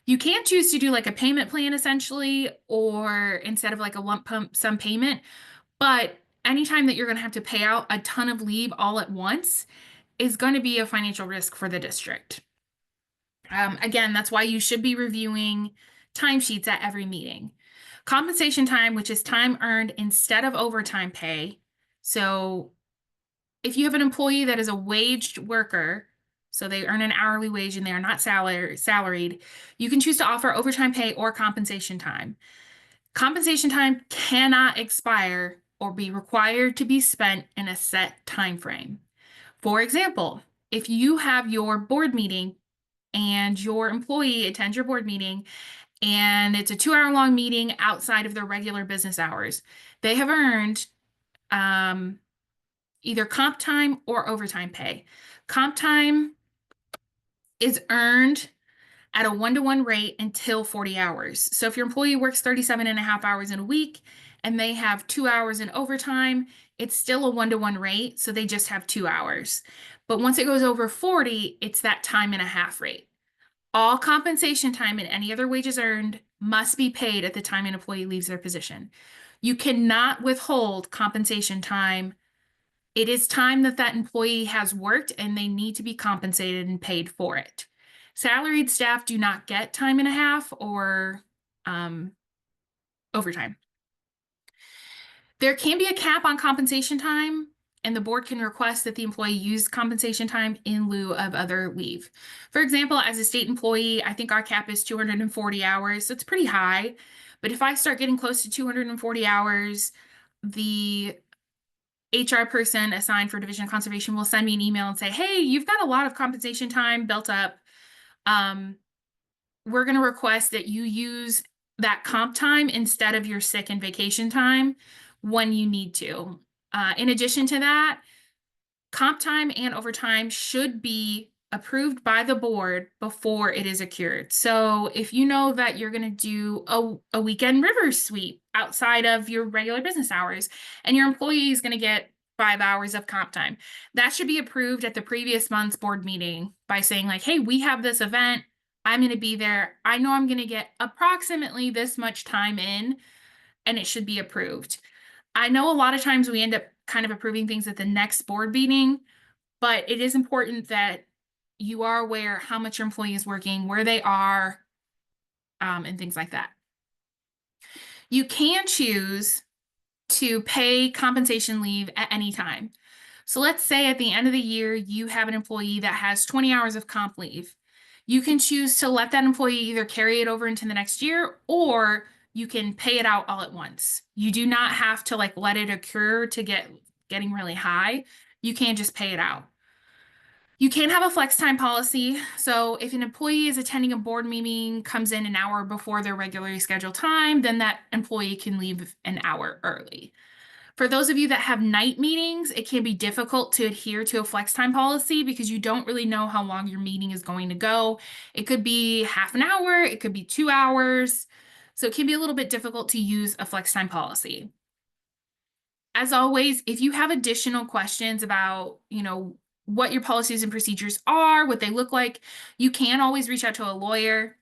You can choose to do like a payment plan essentially, or instead of like a lump sum payment, but anytime that you're going to have to pay out a ton of leave all at once is going to be a financial risk for the district. Again, that's why you should be reviewing timesheets at every meeting. Compensation time, which is time earned instead of overtime pay. So if you have an employee that is a waged worker, so they earn an hourly wage and they are not salaried, you can choose to offer overtime pay or compensation time. Compensation time cannot expire or be required to be spent in a set time frame. For example, if you have your board meeting and your employee attends your board meeting and it's a 2-hour-long meeting outside of their regular business hours, they have earned either comp time or overtime pay. Comp time is earned at a 1-to-1 rate until 40 hours. So if your employee works 37.5 hours in a week and they have 2 hours in overtime, it's still a 1-to-1 rate. So they just have 2 hours. But once it goes over 40, it's that time and a half rate. All compensation time and any other wages earned must be paid at the time an employee leaves their position. You cannot withhold compensation time. It is time that that employee has worked and they need to be compensated and paid for it. Salaried staff do not get time and a half or overtime. There can be a cap on compensation time, and the board can request that the employee use compensation time in lieu of other leave. For example, as a state employee, I think our cap is 240 hours, so it's pretty high. But if I start getting close to 240 hours, the HR person assigned for Division of Conservation will send me an email and say, hey, you've got a lot of compensation time built up. We're going to request that you use that comp time instead of your sick and vacation time when you need to. In addition to that, comp time and overtime should be approved by the board before it is accrued. So if you know that you're going to do a weekend river sweep outside of your regular business hours and your employee is going to get 5 hours of comp time, that should be approved at the previous month's board meeting by saying like, hey, we have this event. I'm going to be there. I know I'm going to get approximately this much time in, and it should be approved. I know a lot of times we end up kind of approving things at the next board meeting, but it is important that you are aware how much your employee is working, where they are, and things like that. You can choose to pay compensation leave at any time. So let's say at the end of the year, you have an employee that has 20 hours of comp leave. You can choose to let that employee either carry it over into the next year, or you can pay it out all at once. You do not have to like let it occur to getting really high. You can just pay it out. You can have a flex time policy. So if an employee is attending a board meeting, comes in an hour before their regularly scheduled time, then that employee can leave an hour early. For those of you that have night meetings, it can be difficult to adhere to a flex time policy because you don't really know how long your meeting is going to go. It could be half an hour, it could be 2 hours. So it can be a little bit difficult to use a flex time policy. As always, if you have additional questions about, what your policies and procedures are, what they look like, you can always reach out to a lawyer.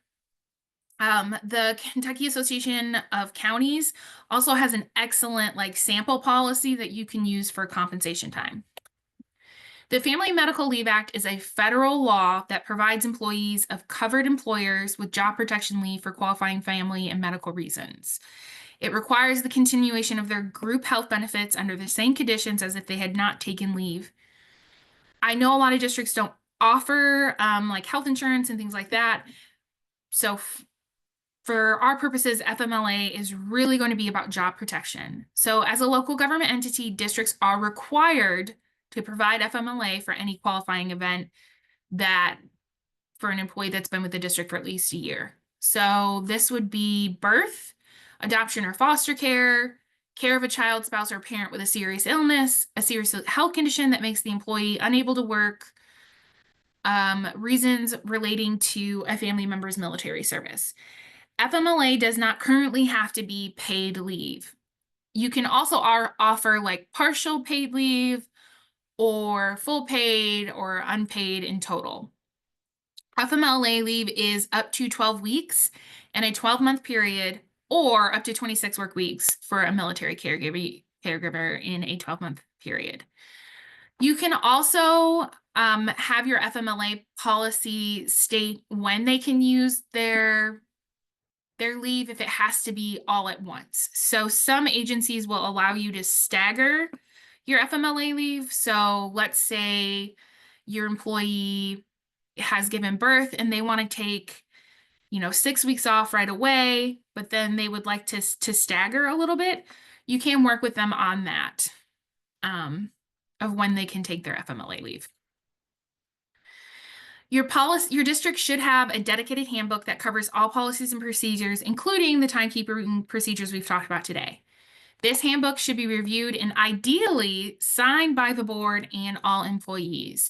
The Kentucky Association of Counties also has an excellent sample policy that you can use for compensation time. The Family Medical Leave Act is a federal law that provides employees of covered employers with job protection leave for qualifying family and medical reasons. It requires the continuation of their group health benefits under the same conditions as if they had not taken leave. I know a lot of districts don't offer health insurance and things like that. So for our purposes, FMLA is really going to be about job protection. So as a local government entity, districts are required to provide FMLA for any qualifying event that for an employee that's been with the district for at least a year. So this would be birth, adoption or foster care, care of a child, spouse, or parent with a serious illness, a serious health condition that makes the employee unable to work, reasons relating to a family member's military service. FMLA does not currently have to be paid leave. You can also offer like partial paid leave or full paid or unpaid in total. FMLA leave is up to 12 weeks in a 12-month period or up to 26 work weeks for a military caregiver in a 12-month period. You can also have your FMLA policy state when they can use their leave if it has to be all at once. So some agencies will allow you to stagger your FMLA leave. So let's say your employee has given birth and they want to take, 6 weeks off right away, but then they would like to stagger a little bit. You can work with them on that, of when they can take their FMLA leave. Your district should have a dedicated handbook that covers all policies and procedures, including the timekeeping procedures we've talked about today. This handbook should be reviewed and ideally signed by the board and all employees.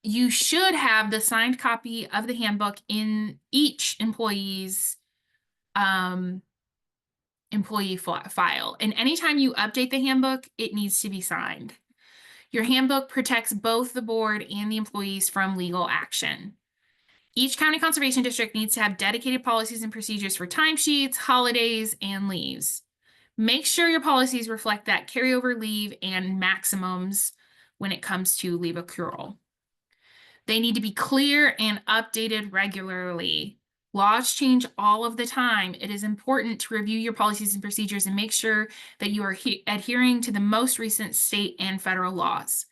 You should have the signed copy of the handbook in each employee's employee file. And anytime you update the handbook, it needs to be signed. Your handbook protects both the board and the employees from legal action. Each county conservation district needs to have dedicated policies and procedures for timesheets, holidays, and leaves. Make sure your policies reflect that carryover leave and maximums when it comes to leave accrual. They need to be clear and updated regularly. Laws change all of the time. It is important to review your policies and procedures and make sure that you are adhering to the most recent state and federal laws.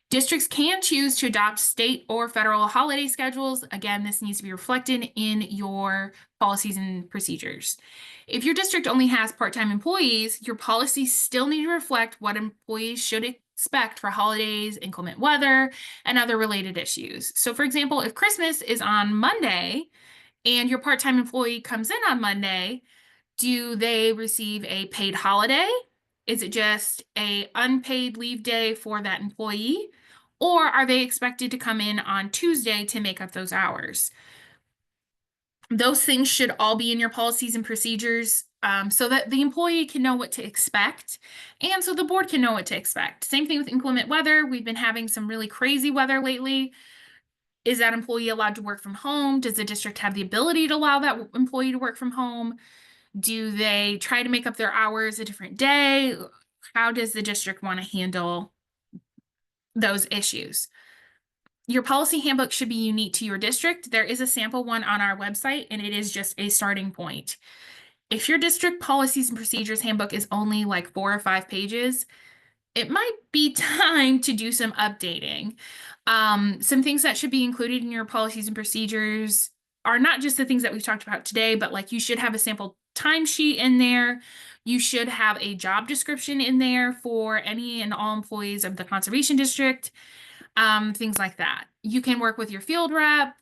Districts can choose to adopt state or federal holiday schedules. Again, this needs to be reflected in your policies and procedures. If your district only has part-time employees, your policies still need to reflect what employees should expect for holidays, inclement weather, and other related issues. So for example, if Christmas is on Monday and your part-time employee comes in on Monday, do they receive a paid holiday? Is it just an unpaid leave day for that employee? Or are they expected to come in on Tuesday to make up those hours? Those things should all be in your policies and procedures so that the employee can know what to expect and so the board can know what to expect. Same thing with inclement weather. We've been having some really crazy weather lately. Is that employee allowed to work from home? Does the district have the ability to allow that employee to work from home? Do they try to make up their hours a different day? How does the district want to handle those issues? Your policy handbook should be unique to your district. There is a sample one on our website, and it is just a starting point. If your district policies and procedures handbook is only like 4 or 5 pages, it might be time to do some updating. Some things that should be included in your policies and procedures are not just the things that we've talked about today, but like you should have a sample timesheet in there. You should have a job description in there for any and all employees of the conservation district, things like that. You can work with your field rep.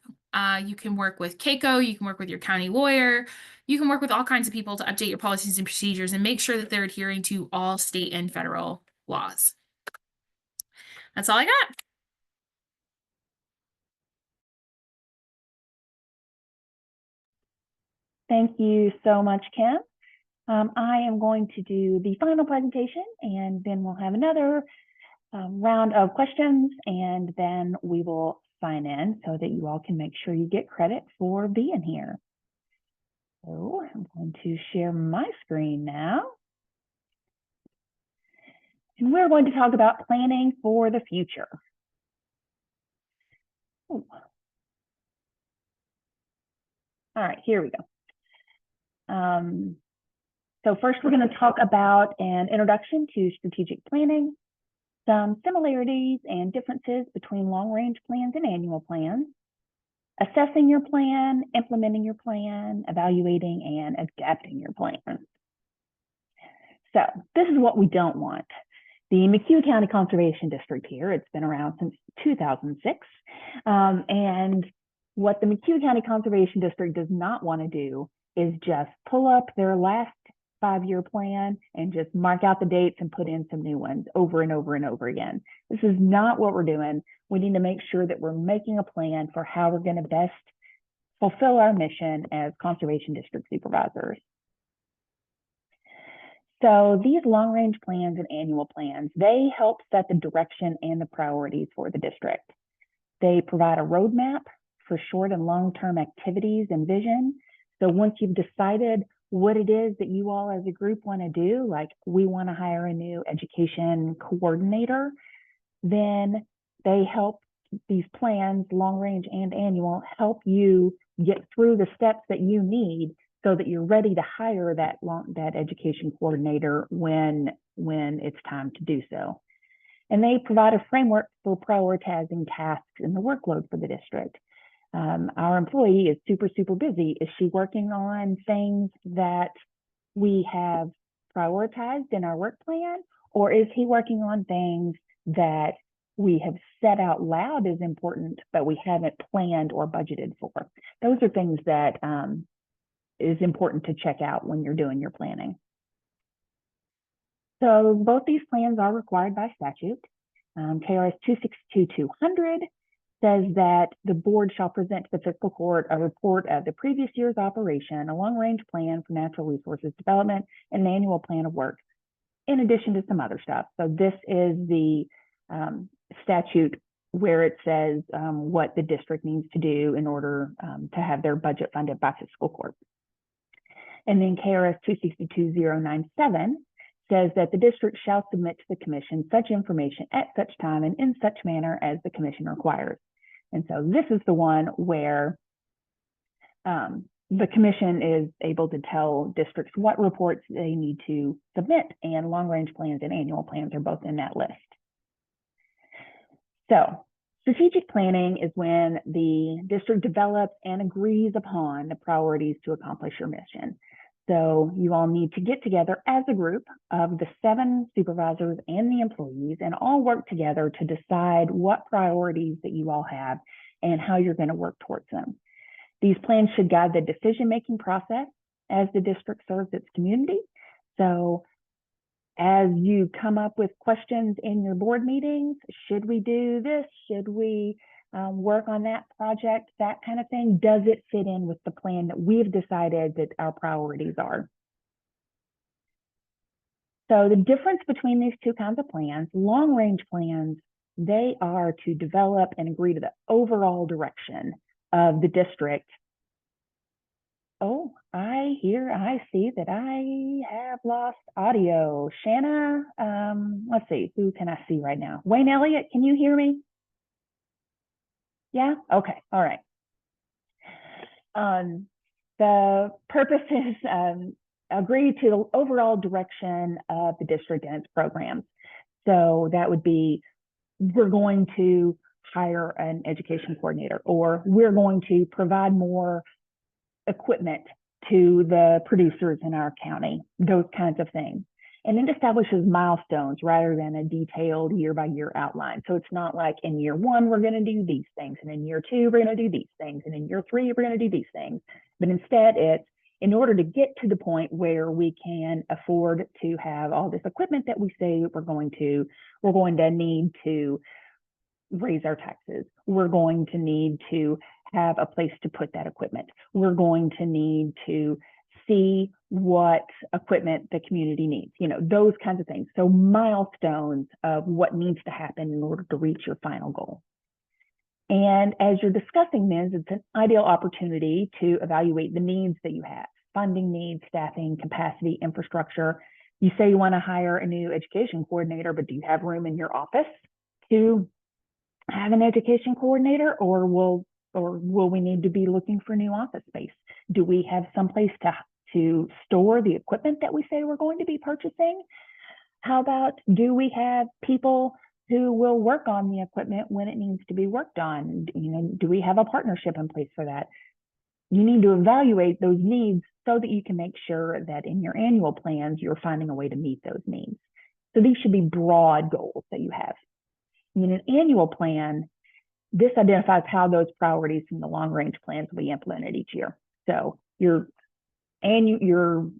You can work with CAECO. You can work with your county lawyer. You can work with all kinds of people to update your policies and procedures and make sure that they're adhering to all state and federal laws. That's all I got. Thank you so much, Kim. I am going to do the final presentation and then we'll have another round of questions and then we will sign in so that you all can make sure you get credit for being here. So I'm going to share my screen now. And we're going to talk about planning for the future. Ooh. All right, here we go. So first we're going to talk about an introduction to strategic planning, some similarities and differences between long-range plans and annual plans, assessing your plan, implementing your plan, evaluating, and adapting your plan. So this is what we don't want. The McHugh County Conservation District here, it's been around since 2006. And what the McHugh County Conservation District does not want to do is just pull up their last 5-year plan and just mark out the dates and put in some new ones over and over and over again. This is not what we're doing. We need to make sure that we're making a plan for how we're going to best fulfill our mission as conservation district supervisors. So these long-range plans and annual plans, they help set the direction and the priorities for the district. They provide a roadmap for short and long-term activities and vision. So once you've decided what it is that you all as a group want to do, like we want to hire a new education coordinator, then they help, these plans, long-range and annual, help you get through the steps that you need so that you're ready to hire that education coordinator when it's time to do so. And they provide a framework for prioritizing tasks and the workload for the district. Our employee is super busy. Is she working on things that we have prioritized in our work plan? Or is he working on things that we have said out loud is important, but we haven't planned or budgeted for? Those are things that is important to check out when you're doing your planning. So both these plans are required by statute. KRS 262-200 says that the board shall present to the fiscal court a report of the previous year's operation, a long-range plan for natural resources development, and an annual plan of work, in addition to some other stuff. So this is the statute where it says what the district needs to do in order to have their budget funded by fiscal court. And then KRS 262-097 says that the district shall submit to the commission such information at such time and in such manner as the commission requires. And so this is the one where the commission is able to tell districts what reports they need to submit, and long-range plans and annual plans are both in that list. So strategic planning is when the district develops and agrees upon the priorities to accomplish your mission. So you all need to get together as a group of the 7 supervisors and the employees and all work together to decide what priorities that you all have and how you're going to work towards them. These plans should guide the decision-making process as the district serves its community. So as you come up with questions in your board meetings, should we do this? Should we work on that project, that kind of thing? Does it fit in with the plan that we've decided that our priorities are? So the difference between these two kinds of plans, long-range plans, they are to develop and agree to the overall direction of the district. Oh, I see that I have lost audio. Shanna, let's see, who can I see right now? Wayne Elliott, can you hear me? Yeah, okay, all right. The purpose is agree to the overall direction of the district and its programs. So that would be, we're going to hire an education coordinator, or we're going to provide more equipment to the producers in our county, those kinds of things. And it establishes milestones rather than a detailed year-by-year outline. So it's not like in year 1, we're going to do these things, and in year 2, we're going to do these things, and in year 3, we're going to do these things. But instead, it's in order to get to the point where we can afford to have all this equipment that we say we're going to need to raise our taxes. We're going to need to have a place to put that equipment. We're going to need to see what equipment the community needs, those kinds of things. So milestones of what needs to happen in order to reach your final goal. And as you're discussing this, it's an ideal opportunity to evaluate the needs that you have: funding needs, staffing, capacity, infrastructure. You say you want to hire a new education coordinator, but do you have room in your office to have an education coordinator, or will we need to be looking for new office space? Do we have someplace to store the equipment that we say we're going to be purchasing? How about, do we have people who will work on the equipment when it needs to be worked on? You know, do we have a partnership in place for that? You need to evaluate those needs so that you can make sure that in your annual plans, you're finding a way to meet those needs. So these should be broad goals that you have. In an annual plan, this identifies how those priorities from the long range plans will be implemented each year. So your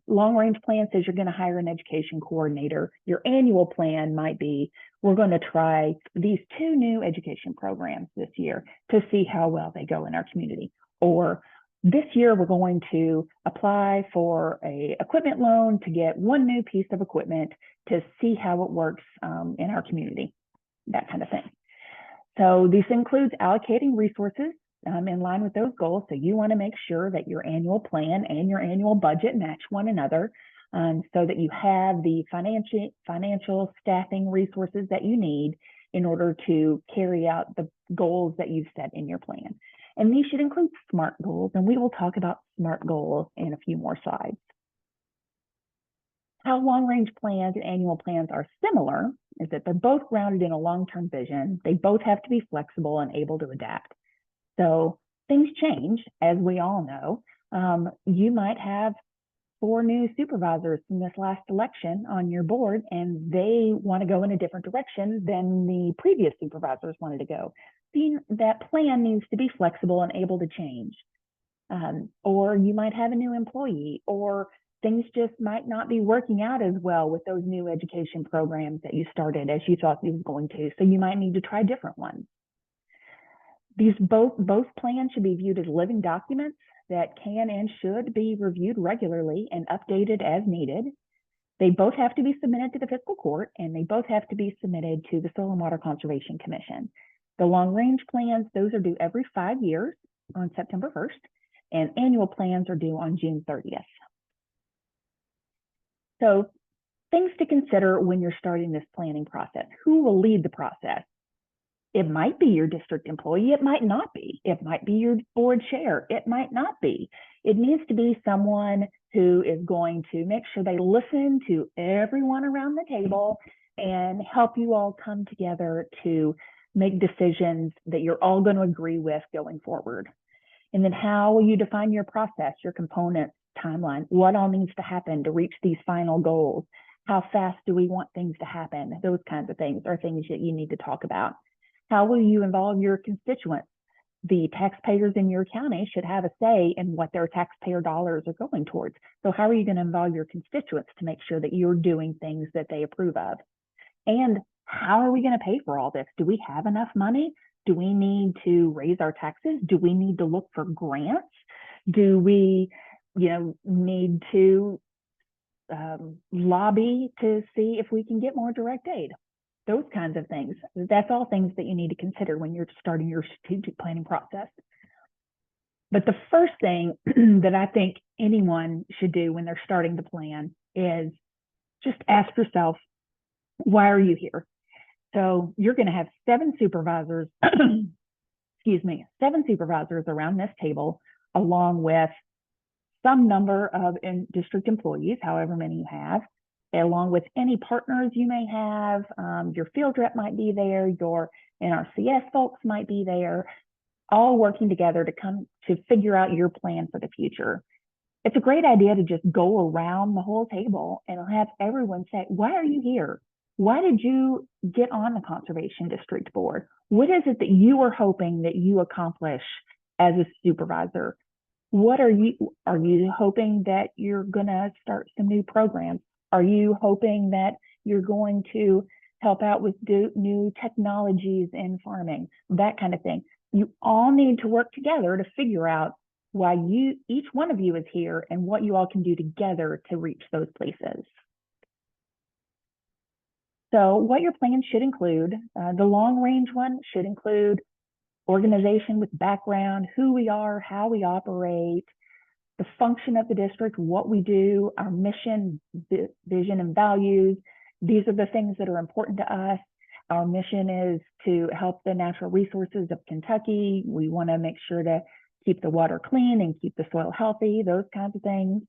long range plan says you're going to hire an education coordinator. Your annual plan might be, we're going to try these 2 new education programs this year to see how well they go in our community. Or this year, we're going to apply for a equipment loan to get 1 new piece of equipment to see how it works in our community, that kind of thing. So this includes allocating resources in line with those goals. So you want to make sure that your annual plan and your annual budget match one another so that you have the financial staffing resources that you need in order to carry out the goals that you've set in your plan. And these should include SMART goals, and we will talk about SMART goals in a few more slides. How long-range plans and annual plans are similar is that they're both grounded in a long-term vision. They both have to be flexible and able to adapt. So things change, as we all know. You might have 4 new supervisors from this last election on your board, and they want to go in a different direction than the previous supervisors wanted to go. That plan needs to be flexible and able to change. Or you might have a new employee, or things just might not be working out as well with those new education programs that you started as you thought you was going to. So you might need to try different ones. Both plans should be viewed as living documents that can and should be reviewed regularly and updated as needed. They both have to be submitted to the fiscal court, and they both have to be submitted to the Soil and Water Conservation Commission. The long-range plans, those are due every 5 years on September 1st, and annual plans are due on June 30th. So things to consider when you're starting this planning process. Who will lead the process? It might be your district employee. It might not be. It might be your board chair. It might not be. It needs to be someone who is going to make sure they listen to everyone around the table and help you all come together to make decisions that you're all going to agree with going forward. And then how will you define your process, your components, timeline? What all needs to happen to reach these final goals? How fast do we want things to happen? Those kinds of things are things that you need to talk about. How will you involve your constituents? The taxpayers in your county should have a say in what their taxpayer dollars are going towards. So how are you going to involve your constituents to make sure that you're doing things that they approve of? And how are we going to pay for all this? Do we have enough money? Do we need to raise our taxes? Do we need to look for grants? Do we, need to lobby to see if we can get more direct aid? Those kinds of things. That's all things that you need to consider when you're starting your strategic planning process. But the first thing that I think anyone should do when they're starting to plan is just ask yourself, why are you here? So you're going to have 7 supervisors, 7 supervisors around this table, along with some number of district employees, however many you have, along with any partners you may have. Your field rep might be there, your NRCS folks might be there, all working together to come to figure out your plan for the future. It's a great idea to just go around the whole table and have everyone say, why are you here? Why did you get on the Conservation District Board? What is it that you were hoping that you accomplish as a supervisor? What are you hoping that you're going to start some new programs? Are you hoping that you're going to help out with new technologies in farming? That kind of thing. You all need to work together to figure out why each one of you is here and what you all can do together to reach those places. So what your plan should include, the long range one should include organization with background, who we are, how we operate, the function of the district, what we do, our mission, vision, and values. These are the things that are important to us. Our mission is to help the natural resources of Kentucky. We want to make sure to keep the water clean and keep the soil healthy, those kinds of things.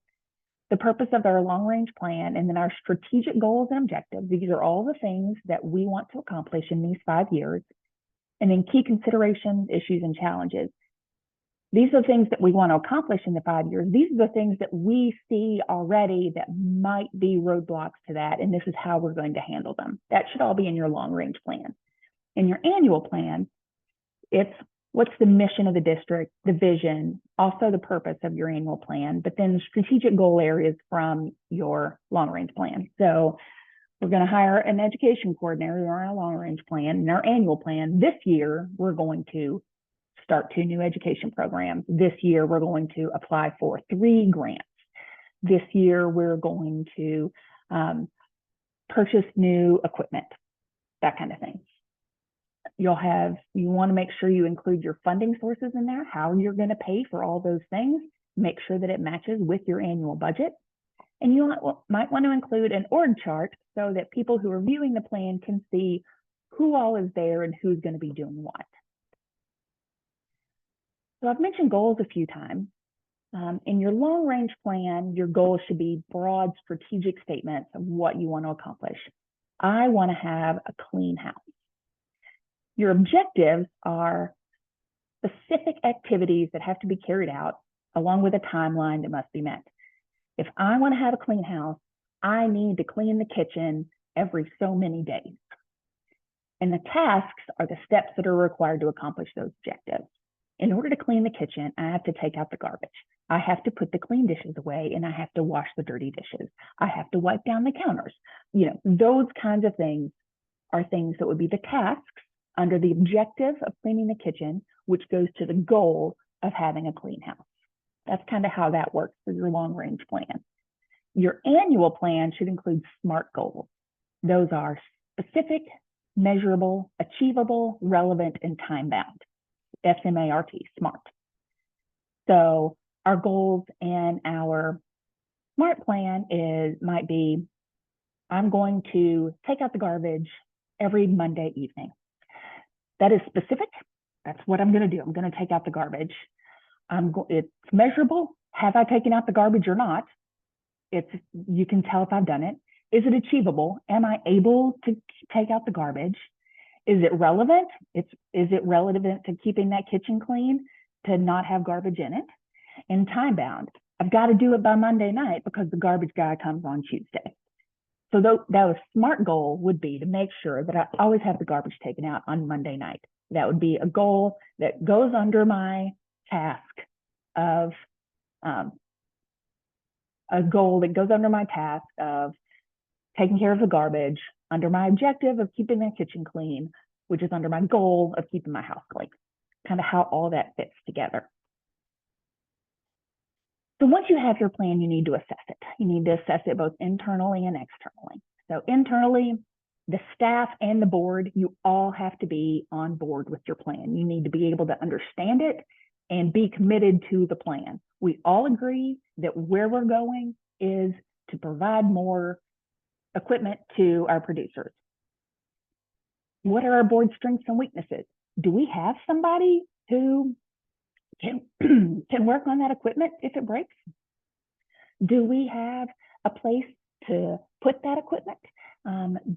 the purpose of our long-range plan, and then our strategic goals and objectives. These are all the things that we want to accomplish in these 5 years. And then key considerations, issues, and challenges. These are the things that we want to accomplish in the 5 years. These are the things that we see already that might be roadblocks to that, and this is how we're going to handle them. That should all be in your long-range plan. In your annual plan, it's what's the mission of the district, the vision, also the purpose of your annual plan, but then strategic goal areas from your long-range plan. So we're going to hire an education coordinator on our long-range plan. In our annual plan, this year, we're going to start 2 new education programs. This year, we're going to apply for 3 grants. This year, we're going to purchase new equipment, that kind of thing. You want to make sure you include your funding sources in there, how you're going to pay for all those things, make sure that it matches with your annual budget. And you might want to include an org chart so that people who are viewing the plan can see who all is there and who's going to be doing what. So I've mentioned goals a few times. In your long-range plan, your goals should be broad strategic statements of what you want to accomplish. I want to have a clean house. Your objectives are specific activities that have to be carried out along with a timeline that must be met. If I want to have a clean house, I need to clean the kitchen every so many days. And the tasks are the steps that are required to accomplish those objectives. In order to clean the kitchen, I have to take out the garbage. I have to put the clean dishes away, and I have to wash the dirty dishes. I have to wipe down the counters. Those kinds of things are things that would be the tasks under the objective of cleaning the kitchen, which goes to the goal of having a clean house. That's kind of how that works for your long-range plan. Your annual plan should include SMART goals. Those are specific, measurable, achievable, relevant, and time-bound. SMART, SMART. So our goals in our SMART plan might be, I'm going to take out the garbage every Monday evening. That is specific. That's what I'm going to do. I'm going to take out the garbage. It's measurable. Have I taken out the garbage or not? You can tell if I've done it. Is it achievable? Am I able to take out the garbage? Is it relevant? Is it relevant to keeping that kitchen clean, to not have garbage in it? And time bound. I've got to do it by Monday night because the garbage guy comes on Tuesday. So that SMART goal would be to make sure that I always have the garbage taken out on Monday night. That would be a goal that goes under my task of taking care of the garbage, under my objective of keeping the kitchen clean, which is under my goal of keeping my house clean. Kind of how all that fits together. So once you have your plan, you need to assess it. You need to assess it both internally and externally. So internally, the staff and the board, you all have to be on board with your plan. You need to be able to understand it and be committed to the plan. We all agree that where we're going is to provide more equipment to our producers. What are our board strengths and weaknesses? Do we have somebody who can work on that equipment if it breaks? Do we have a place to put that equipment?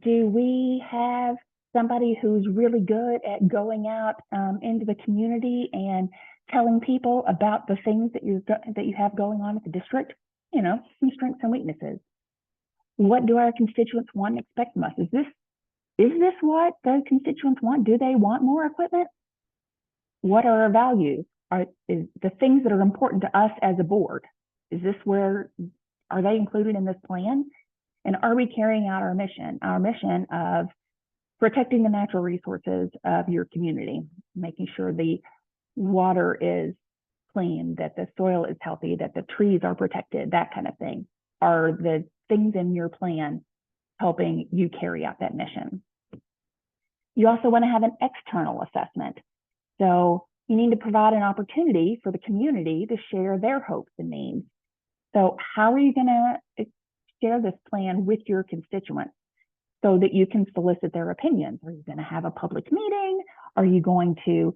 Do we have somebody who's really good at going out into the community and telling people about the things that you have going on at the district? Some strengths and weaknesses. What do our constituents want and expect from us? Is this what the constituents want? Do they want more equipment? What are our values? Is the things that are important to us as a board? Are they included in this plan? And are we carrying out our mission of protecting the natural resources of your community, making sure the water is clean, that the soil is healthy, that the trees are protected, that kind of thing? Are the things in your plan helping you carry out that mission? You also want to have an external assessment. So you need to provide an opportunity for the community to share their hopes and needs. So how are you going to share this plan with your constituents so that you can solicit their opinions? Are you going to have a public meeting? Are you going to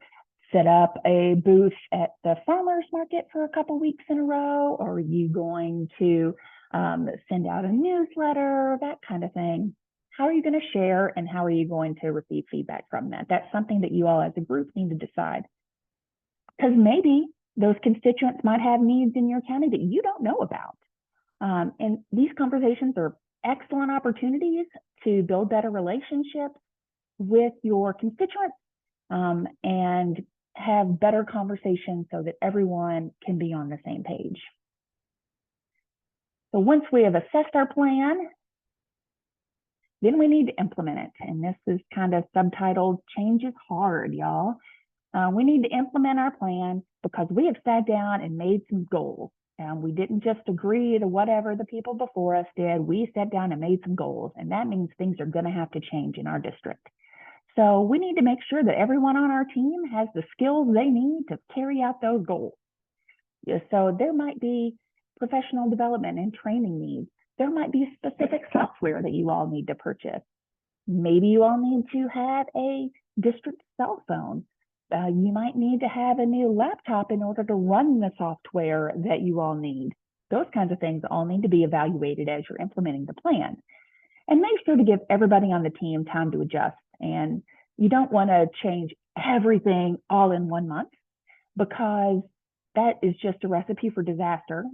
set up a booth at the farmers market for a couple weeks in a row? Or are you going to send out a newsletter, that kind of thing. How are you going to share and how are you going to receive feedback from that? That's something that you all as a group need to decide. Because maybe those constituents might have needs in your county that you don't know about. And these conversations are excellent opportunities to build better relationships with your constituents and have better conversations so that everyone can be on the same page. So once we have assessed our plan, then we need to implement it. And this is kind of subtitled, Change is Hard, y'all. We need to implement our plan because we have sat down and made some goals. We didn't just agree to whatever the people before us did. We sat down and made some goals, and that means things are going to have to change in our district. So we need to make sure that everyone on our team has the skills they need to carry out those goals. So there might be professional development and training needs. There might be specific software that you all need to purchase. Maybe you all need to have a district cell phone. You might need to have a new laptop in order to run the software that you all need. Those kinds of things all need to be evaluated as you're implementing the plan. And make sure to give everybody on the team time to adjust. And you don't want to change everything all in 1 month because that is just a recipe for disaster.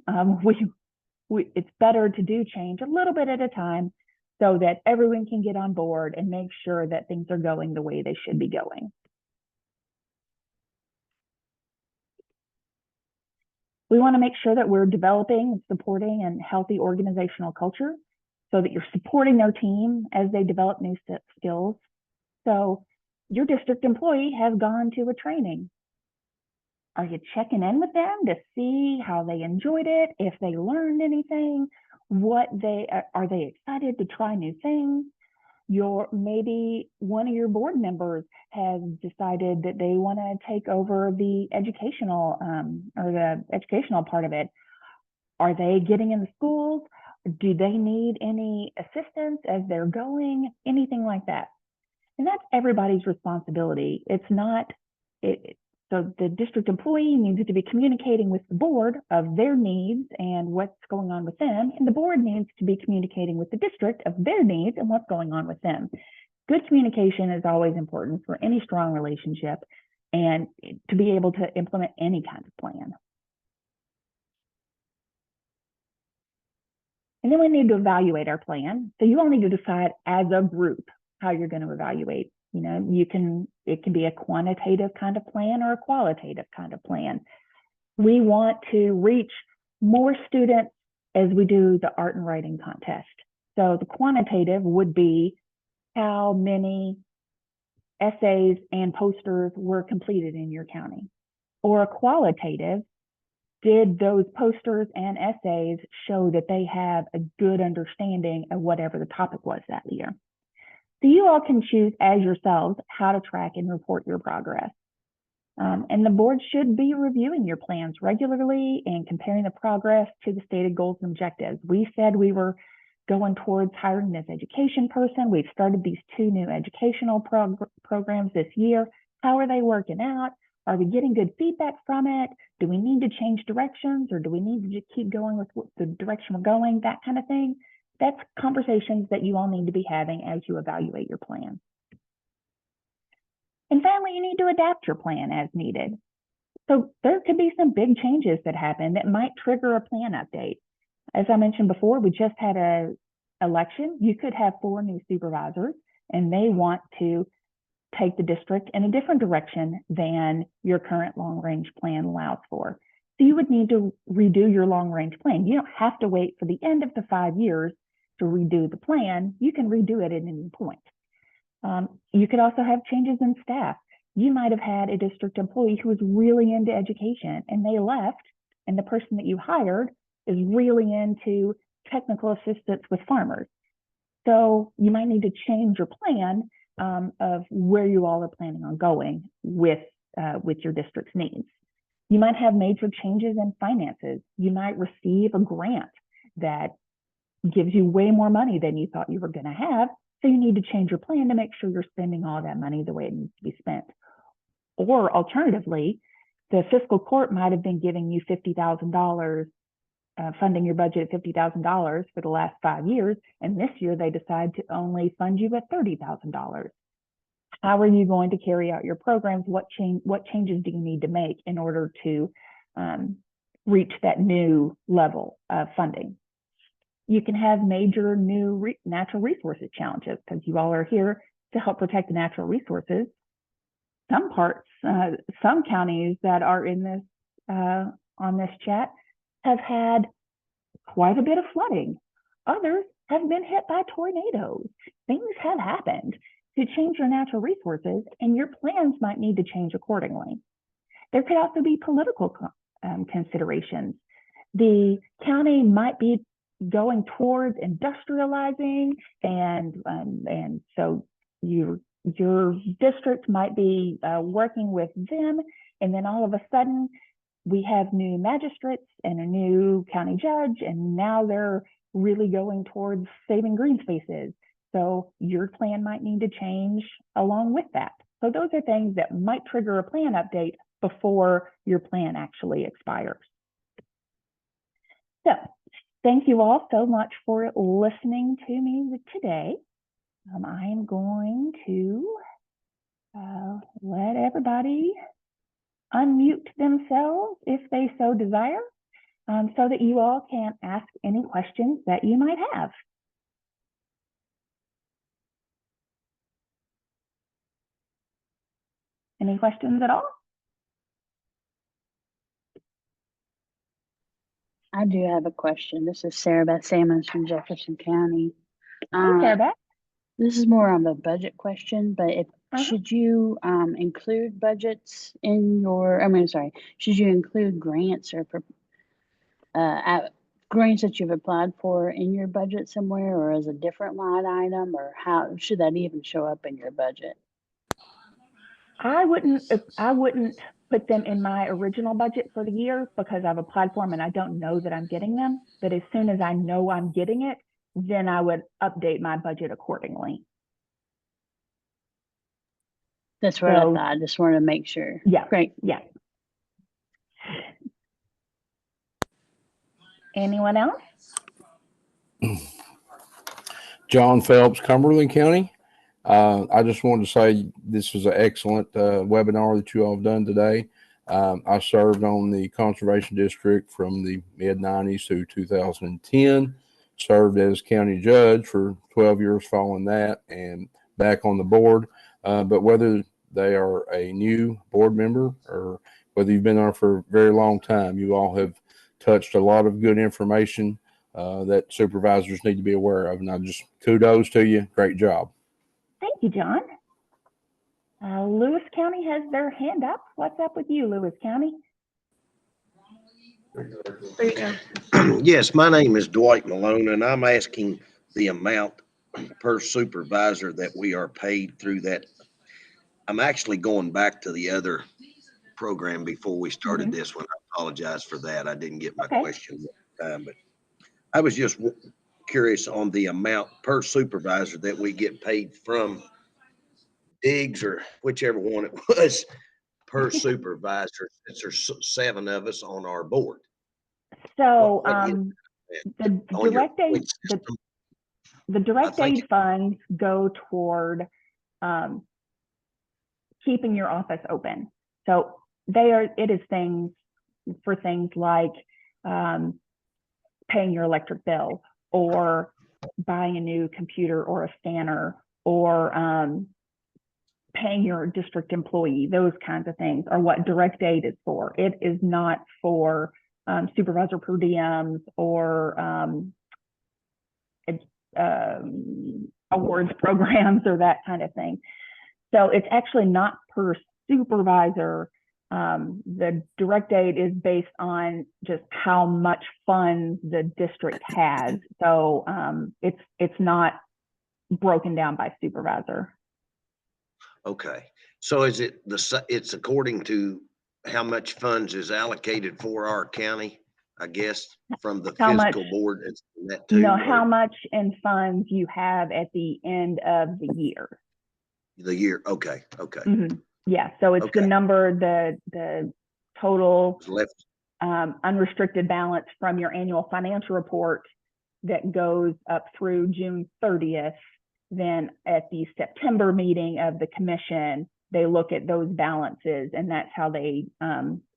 It's better to do change a little bit at a time so that everyone can get on board and make sure that things are going the way they should be going. We want to make sure that we're developing and supporting a healthy organizational culture so that you're supporting their team as they develop new skills. So your district employee has gone to a training. Are you checking in with them to see how they enjoyed it, if they learned anything, are they excited to try new things? Maybe one of your board members has decided that they want to take over the educational part of it. Are they getting in the schools? Do they need any assistance as they're going? Anything like that. And that's everybody's responsibility. So the district employee needs to be communicating with the board of their needs and what's going on with them. And the board needs to be communicating with the district of their needs and what's going on with them. Good communication is always important for any strong relationship and to be able to implement any kind of plan. And then we need to evaluate our plan. So you all need to decide as a group how you're going to evaluate. It can be a quantitative kind of plan or a qualitative kind of plan. We want to reach more students as we do the art and writing contest. So the quantitative would be how many essays and posters were completed in your county. Or a qualitative, did those posters and essays show that they have a good understanding of whatever the topic was that year? So you all can choose as yourselves how to track and report your progress. And the board should be reviewing your plans regularly and comparing the progress to the stated goals and objectives. We said we were going towards hiring this education person. We've started these 2 new educational programs this year. How are they working out? Are we getting good feedback from it? Do we need to change directions or do we need to just keep going with the direction we're going? That kind of thing. That's conversations that you all need to be having as you evaluate your plan. And finally, you need to adapt your plan as needed. So there could be some big changes that happen that might trigger a plan update. As I mentioned before, we just had an election. You could have 4 new supervisors and they want to take the district in a different direction than your current long-range plan allows for. So you would need to redo your long-range plan. You don't have to wait for the end of the 5 years to redo the plan. You can redo it at any point. You could also have changes in staff. You might have had a district employee who was really into education and they left, and the person that you hired is really into technical assistance with farmers. So you might need to change your plan of where you all are planning on going with your district's needs. You might have major changes in finances. You might receive a grant that gives you way more money than you thought you were going to have. So you need to change your plan to make sure you're spending all that money the way it needs to be spent. Or alternatively, the fiscal court might have been giving you $50,000 funding your budget at $50,000 for the last 5 years, and this year they decide to only fund you at $30,000. How are you going to carry out your programs? What changes do you need to make in order to reach that new level of funding? You can have major new natural resources challenges, because you all are here to help protect the natural resources. Some counties that are in this on this chat have had quite a bit of flooding. Others have been hit by tornadoes. Things have happened to change your natural resources, and your plans might need to change accordingly. There could also be political considerations. The county might be going towards industrializing, and so your district might be working with them, and then all of a sudden we have new magistrates and a new county judge, and now they're really going towards saving green spaces. So your plan might need to change along with that. So those are things that might trigger a plan update before your plan actually expires. So thank you all so much for listening to me today. I am going to let everybody unmute themselves if they so desire, so that you all can ask any questions that you might have. Any questions at all? I do have a question. This is Sarah Beth Sammons from Jefferson County. Hey, Sarah Beth. This is more of a budget question, but should you include budgets in your, should you include grants or grants that you've applied for in your budget somewhere, or as a different line item, or how should that even show up in your budget? I wouldn't put them in my original budget for the year, because I've applied for them and I don't know that I'm getting them. But as soon as I know I'm getting it, then I would update my budget accordingly. That's what I thought. I just wanted to make sure. Yeah. Great. Yeah. Anyone else? John Phelps, Cumberland County. I just wanted to say this was an excellent webinar that you all have done today. I served on the Conservation District from the mid-90s to 2010, served as county judge for 12 years following that, and back on the board. But whether they are a new board member or whether you've been on for a very long time, you all have touched a lot of good information that supervisors need to be aware of. And I just kudos to you. Great job. Thank you, John. Lewis County has their hand up. What's up with you, Lewis County? Yes, my name is Dwight Malone, and I'm asking the amount per supervisor that we are paid through that. I'm actually going back to the other program before we started this one. I apologize for that. I didn't get my question, but I was just curious on the amount per supervisor that we get paid from Diggs, or whichever one it was, per supervisor, since there's 7 of us on our board. So the direct aid funds go toward keeping your office open. So it is things like paying your electric bill, or buying a new computer or a scanner, or paying your district employee. Those kinds of things are what direct aid is for. It is not for supervisor per diems or awards programs or that kind of thing. So it's actually not per supervisor. The direct aid is based on just how much funds the district has. So it's not broken down by supervisor. Okay. So is it it's according to how much funds is allocated for our county, I guess, from the fiscal board? It's that too, no, how much in funds you have at the end of the year. The year. Okay. Okay. Yeah. So it's the number, the total left unrestricted balance from your annual financial report that goes up through June 30th, then at the September meeting of the commission, they look at those balances, and that's how they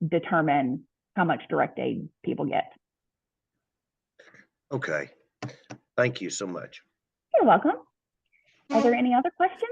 determine how much direct aid people get. Okay. Thank you so much. You're welcome. Are there any other questions?